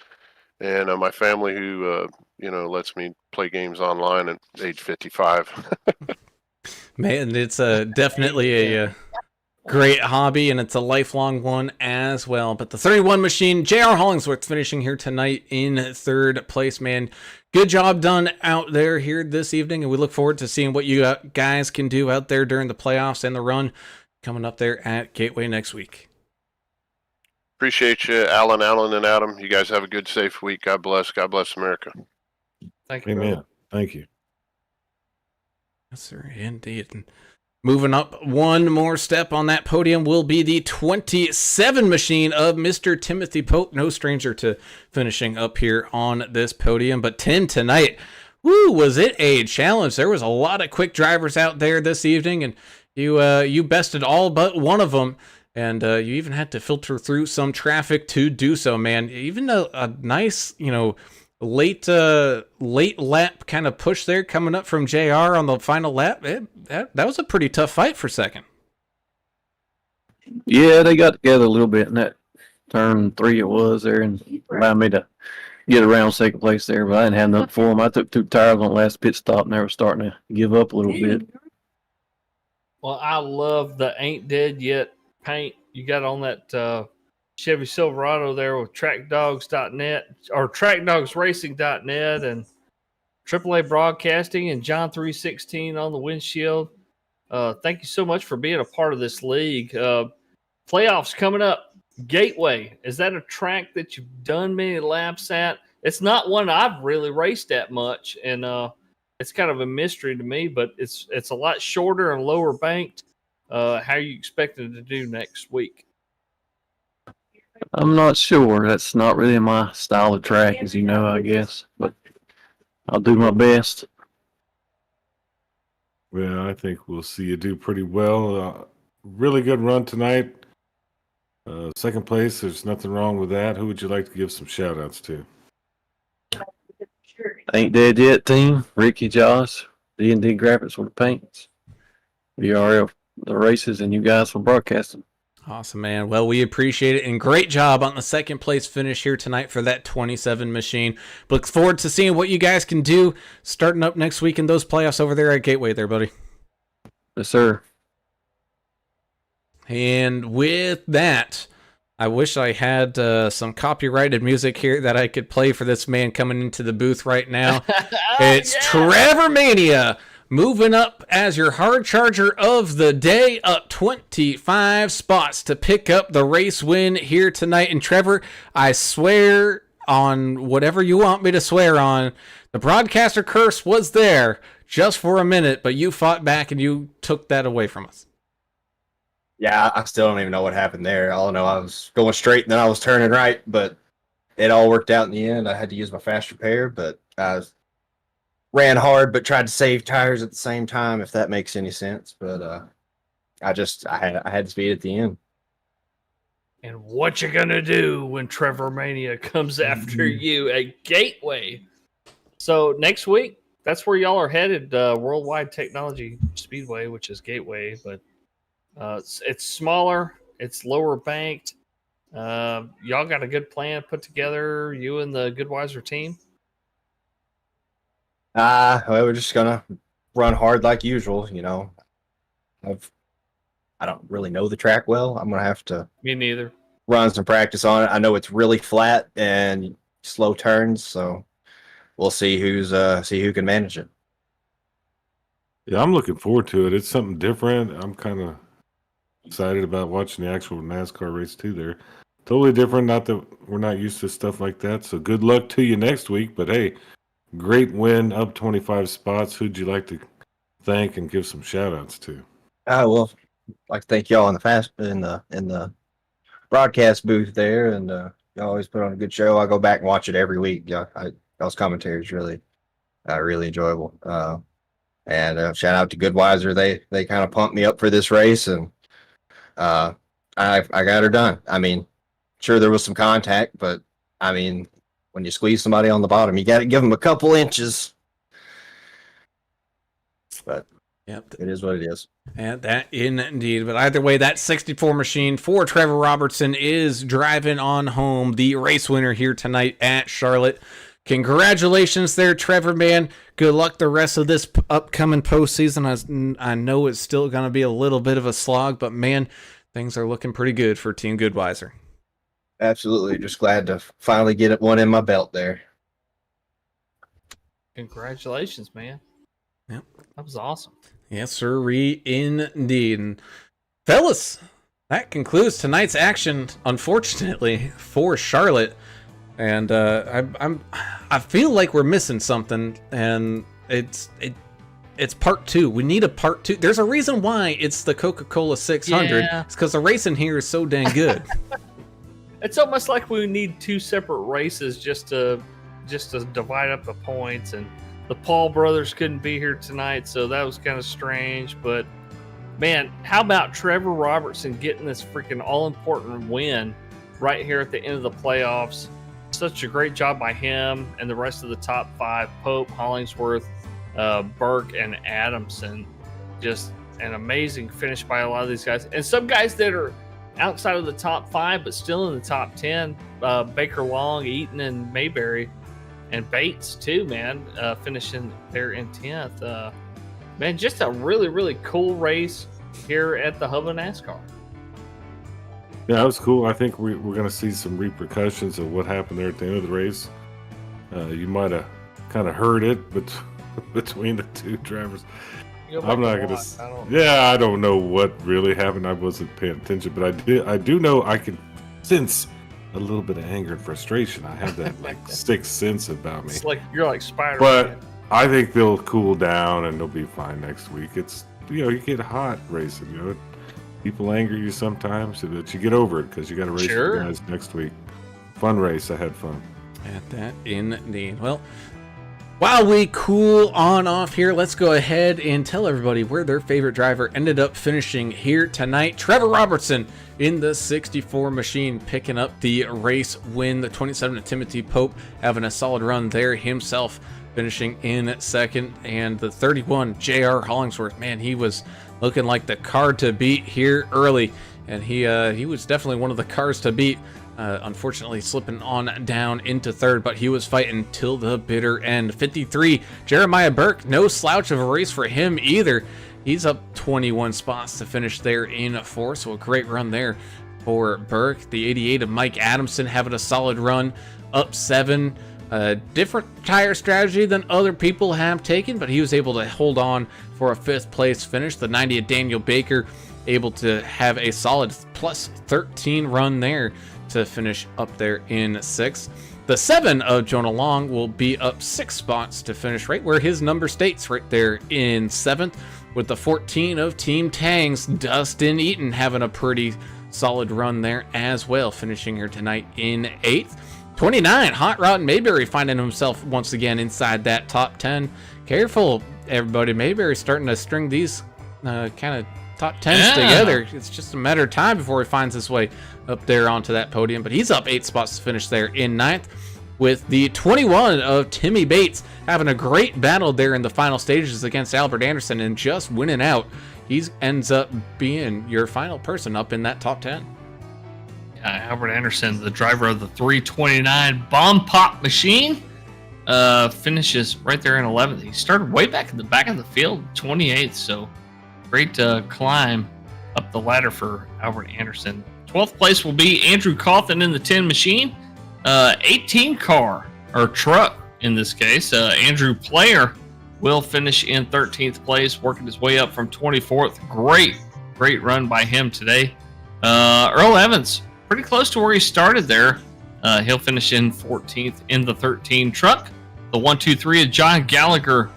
and my family who, lets me play games online at age 55. Man, it's definitely a great hobby, and it's a lifelong one as well. But the 31 machine, J.R. Hollingsworth finishing here tonight in third place, man. good job done out there here this evening, and we look forward to seeing what you guys can do out there during the playoffs and the run coming up there at Gateway next week. Appreciate you, Alan, and Adam. You guys have a good, safe week. God bless. God bless America. Thank you. Amen. Brother. Thank you. Yes, sir. Indeed. And moving up one more step on that podium will be the 27 machine of Mr. Timothy Pope. No stranger to finishing up here on this podium. But Tim, tonight, woo, was it a challenge. There was a lot of quick drivers out there this evening, and you bested all but one of them. And you even had to filter through some traffic to do so, man. Even a nice, late lap kind of push there coming up from JR on the final lap. That was a pretty tough fight for second. Yeah, they got together a little bit in that turn 3 it was there and allowed me to get around second place there, but I didn't have nothing for them. I took 2 tires on the last pit stop and they were starting to give up a little bit. Well, I love the Ain't Dead Yet paint you got on that Chevy Silverado there with trackdogs.net or trackdogsracing.net and AAA Broadcasting and John 316 on the windshield. Thank you so much for being a part of this league. Playoffs coming up. Gateway, is that a track that you've done many laps at? It's not one I've really raced at much, and it's kind of a mystery to me, but it's a lot shorter and lower banked. How are you expecting to do next week? I'm not sure. That's not really my style of track, as you know, I guess, but I'll do my best. Well, I think we'll see you do pretty well. Really good run tonight. Second place, there's nothing wrong with that. Who would you like to give some shout outs to? Ain't Dead Yet team, Ricky, Josh, D&D Graphics for the paints, VRL the races, and you guys for broadcasting. Awesome, man. Well, we appreciate it, and great job on the second place finish here tonight for that 27 machine. Look forward to seeing what you guys can do starting up next week in those playoffs over there at Gateway there, buddy. Yes, sir. And with that, I wish I had some copyrighted music here that I could play for this man coming into the booth right now. It's Trevor Mania moving up as your hard charger of the day, up 25 spots to pick up the race win here tonight. And Trevor, I swear on whatever you want me to swear on, the broadcaster curse was there just for a minute, but you fought back and you took that away from us. Yeah, I still don't even know what happened there. All I know, I was going straight and then I was turning right, but it all worked out in the end. I had to use my fast repair, but I ran hard but tried to save tires at the same time, if that makes any sense. But I had speed at the end. And what you gonna do when Trevor Mania comes after you at Gateway? So next week, that's where y'all are headed, Worldwide Technology Speedway, which is Gateway, but it's smaller, it's lower banked. Y'all got a good plan put together, you and the Goodwiser team? Well, we're just gonna run hard like usual. I don't really know the track well. I'm gonna have to Me neither. run some practice on it. I know it's really flat and slow turns, so we'll see who can manage it. Yeah, I'm looking forward to it. It's something different. I'm kind of excited about watching the actual NASCAR race too there. Totally different. Not that we're not used to stuff like that. So good luck to you next week. But hey, great win, up 25 spots. Who'd you like to thank and give some shout outs to? Well, I'd like to thank y'all in the broadcast booth there, and y'all always put on a good show. I go back and watch it every week. Y'all's commentary is really enjoyable. And shout out to Goodwiser. They kind of pumped me up for this race, and I got her done. I mean, sure there was some contact, but I mean, when you squeeze somebody on the bottom, you got to give them a couple inches. But Yep. it is what it is. And that indeed. But either way, that 64 machine for Trevor Robertson is driving on home, the race winner here tonight at Charlotte. Congratulations there, Trevor, man. Good luck the rest of this upcoming postseason. I know it's still going to be a little bit of a slog, but man, things are looking pretty good for Team Goodwiser. Absolutely. Just glad to finally get one in my belt there. Congratulations, man. Yep. That was awesome. Yes, sirree, indeed. And fellas, that concludes tonight's action, unfortunately, for Charlotte. And I feel like we're missing something, and it's part 2. We need a part 2. There's a reason why it's the Coca-Cola 600. Yeah. It's because the racing here is so dang good. It's almost like we need 2 separate races just to divide up the points. And the Paul brothers couldn't be here tonight, so that was kind of strange. But man, how about Trevor Robertson getting this freaking all-important win right here at the end of the playoffs? Such a great job by him and the rest of the top 5, Pope, Hollingsworth, Burke, and Adamson. Just an amazing finish by a lot of these guys. And some guys that are outside of the top 5 but still in the top 10, Baker Long, Eaton, and Mayberry, and Bates too, man, finishing there in 10th. Man, just a really, really cool race here at the Hub of NASCAR. Yeah, that was cool. I think we're going to see some repercussions of what happened there at the end of the race. You might have kind of heard it, but between the 2 drivers. I'm not going to. Yeah, I don't know what really happened. I wasn't paying attention, but I do know I can sense a little bit of anger and frustration. I have that like sixth sense about me. It's like you're like Spider-Man. But I think they'll cool down and they'll be fine next week. It's you get hot racing. People anger you sometimes, but you get over it because you got to race Sure. the guys next week. Fun race. I had fun. At that indeed. Well, while we cool on off here, let's go ahead and tell everybody where their favorite driver ended up finishing here tonight. Trevor Robertson in the 64 machine picking up the race win. The 27 Timothy Pope having a solid run there himself, finishing in second. And the 31 J.R. Hollingsworth, man, he was looking like the car to beat here early. And he was definitely one of the cars to beat. Unfortunately slipping on down into third, but he was fighting till the bitter end. 53 Jeremiah Burke, no slouch of a race for him either. He's up 21 spots to finish there in fourth, so a great run there for Burke. The 88 of Mike Adamson having a solid run, up 7. Different tire strategy than other people have taken, but he was able to hold on for a 5th place finish. The 90 of Daniel Baker able to have a solid plus 13 run there to finish up there in 6th. The 7 of Jonah Long will be up 6 spots to finish right where his number states, right there in 7th, with the 14 of Team Tang's Dustin Eaton having a pretty solid run there as well, finishing here tonight in 8th. 29 Hot Rod Mayberry finding himself once again inside that top 10. Careful, everybody. Mayberry's starting to string these kind of top 10s together. It's just a matter of time before he finds his way up there onto that podium, but he's up 8 spots to finish there in 9th, with the 21 of Timmy Bates having a great battle there in the final stages against Albert Anderson and just winning out. He ends up being your final person up in that top 10. Albert Anderson, the driver of the 329 Bomb Pop machine, finishes right there in 11th. He started way back in the back of the field, 28th, so great climb up the ladder for Albert Anderson. 12th place will be Andrew Cawthon in the 10 machine. 18 car, or truck in this case. Andrew Player will finish in 13th place, working his way up from 24th. Great run by him today. Earl Evans, pretty close to where he started there. He'll finish in 14th in the 13 truck. The 1-2-3 of John Gallagher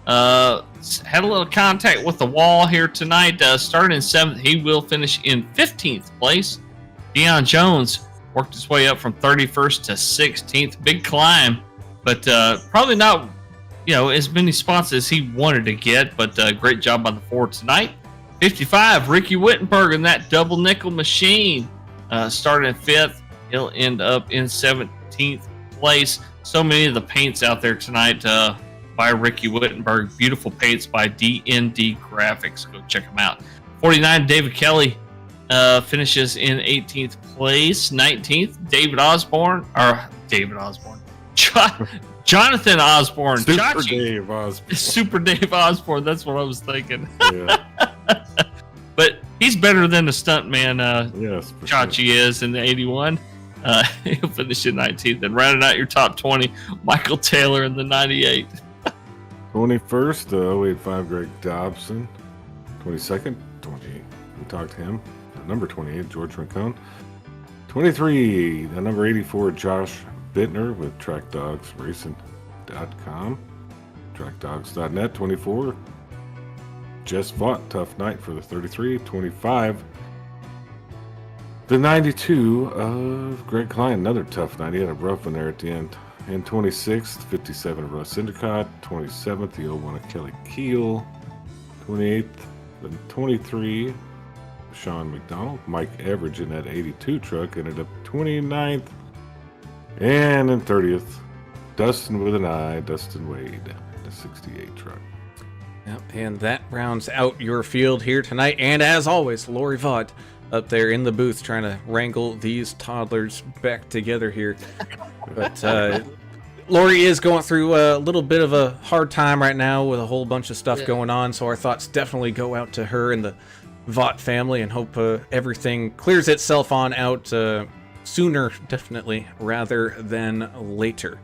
had a little contact with the wall here tonight. Starting in 7th, he will finish in 15th place. Deion Jones worked his way up from 31st to 16th. Big climb, but probably not, as many spots as he wanted to get, but great job by the Ford tonight. 55, Ricky Wittenberg in that double nickel machine. Started in 5th. He'll end up in 17th place. So many of the paints out there tonight by Ricky Wittenberg. Beautiful paints by DND Graphics. Go check them out. 49, David Kelly finishes in 18th place. 19th, Jonathan Osborne. Super Dave Osborne. That's what I was thinking. Yeah. But he's better than the stuntman Chachi is in the 81. He'll finish in 19th. And rounding out your top 20, Michael Taylor in the 98. 21st, 085 Greg Dobson. 22nd, 20. We talked to him. The number 28, George Rincon. 23, the number 84, Josh Bittner with TrackDogsRacing.com. TrackDogs.net. 24, Jess Vaught, tough night for the 33. 25, the 92 of Greg Klein, another tough night. He had a rough one there at the end. And 26th, 57 of Russ Endicott. 27th, the 01 of Kelly Keel. 28th, the 23, Sean McDonald. Mike Everidge in that 82 truck ended up 29th. And then 30th, Dustin with an I, Dustin Wade, the 68 truck. Yep, and that rounds out your field here tonight. And as always, Lori Vaught up there in the booth trying to wrangle these toddlers back together here. But Lori is going through a little bit of a hard time right now with a whole bunch of stuff going on. So our thoughts definitely go out to her and the Vaught family, and hope everything clears itself on out sooner, definitely, rather than later.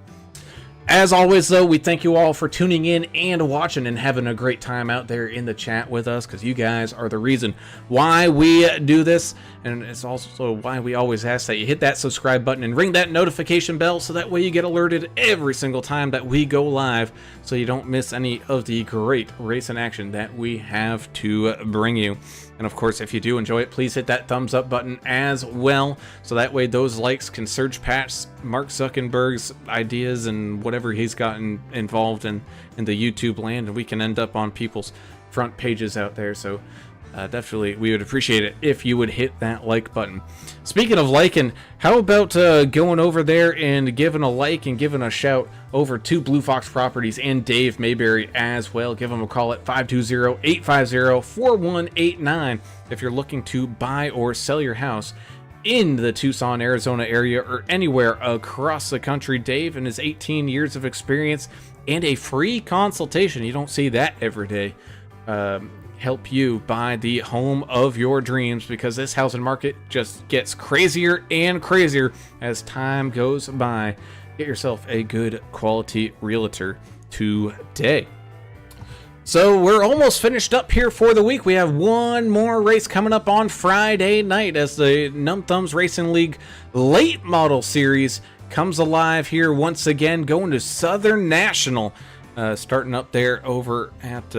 As always, though, we thank you all for tuning in and watching and having a great time out there in the chat with us, because you guys are the reason why we do this, and it's also why we always ask that you hit that subscribe button and ring that notification bell, so that way you get alerted every single time that we go live, so you don't miss any of the great racing action that we have to bring you. And of course, if you do enjoy it, please hit that thumbs up button as well, so that way those likes can surge past Mark Zuckerberg's ideas and whatever he's gotten involved in the YouTube land, and we can end up on people's front pages out there. So definitely, we would appreciate it if you would hit that like button. Speaking of liking, how about going over there and giving a like and giving a shout over to Blue Fox Properties and Dave Mayberry as well. Give them a call at 520-850-4189 if you're looking to buy or sell your house in the Tucson, Arizona area, or anywhere across the country. Dave and his 18 years of experience and a free consultation, you don't see that every day, help you buy the home of your dreams, because this housing market just gets crazier and crazier as time goes by. Get yourself a good quality realtor today. So we're almost finished up here for the week. We have one more race coming up on Friday night as the Numb Thumbs Racing League Late Model Series comes alive here once again, going to Southern National, starting up there over at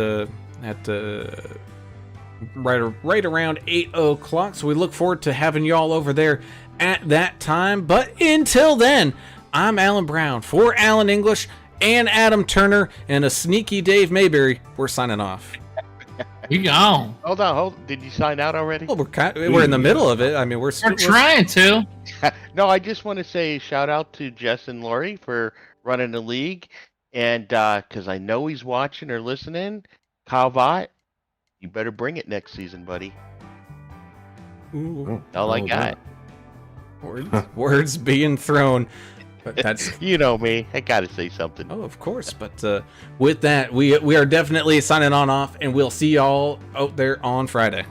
right around 8 o'clock. So we look forward to having y'all over there at that time. But until then, I'm Alan Brown for Alan English and Adam Turner and a sneaky Dave Mayberry. We're signing off. You gone. Hold on. Did you sign out already? Well, we're in the middle of it. I mean, we're trying to. No, I just want to say shout out to Jess and Lori for running the league. And because I know he's watching or listening, Kyle Vaught, you better bring it next season, buddy. Ooh. All I got. Words being thrown. But that's you know me. I gotta say something. Oh, of course. But with that, we are definitely signing on off, and we'll see y'all out there on Friday.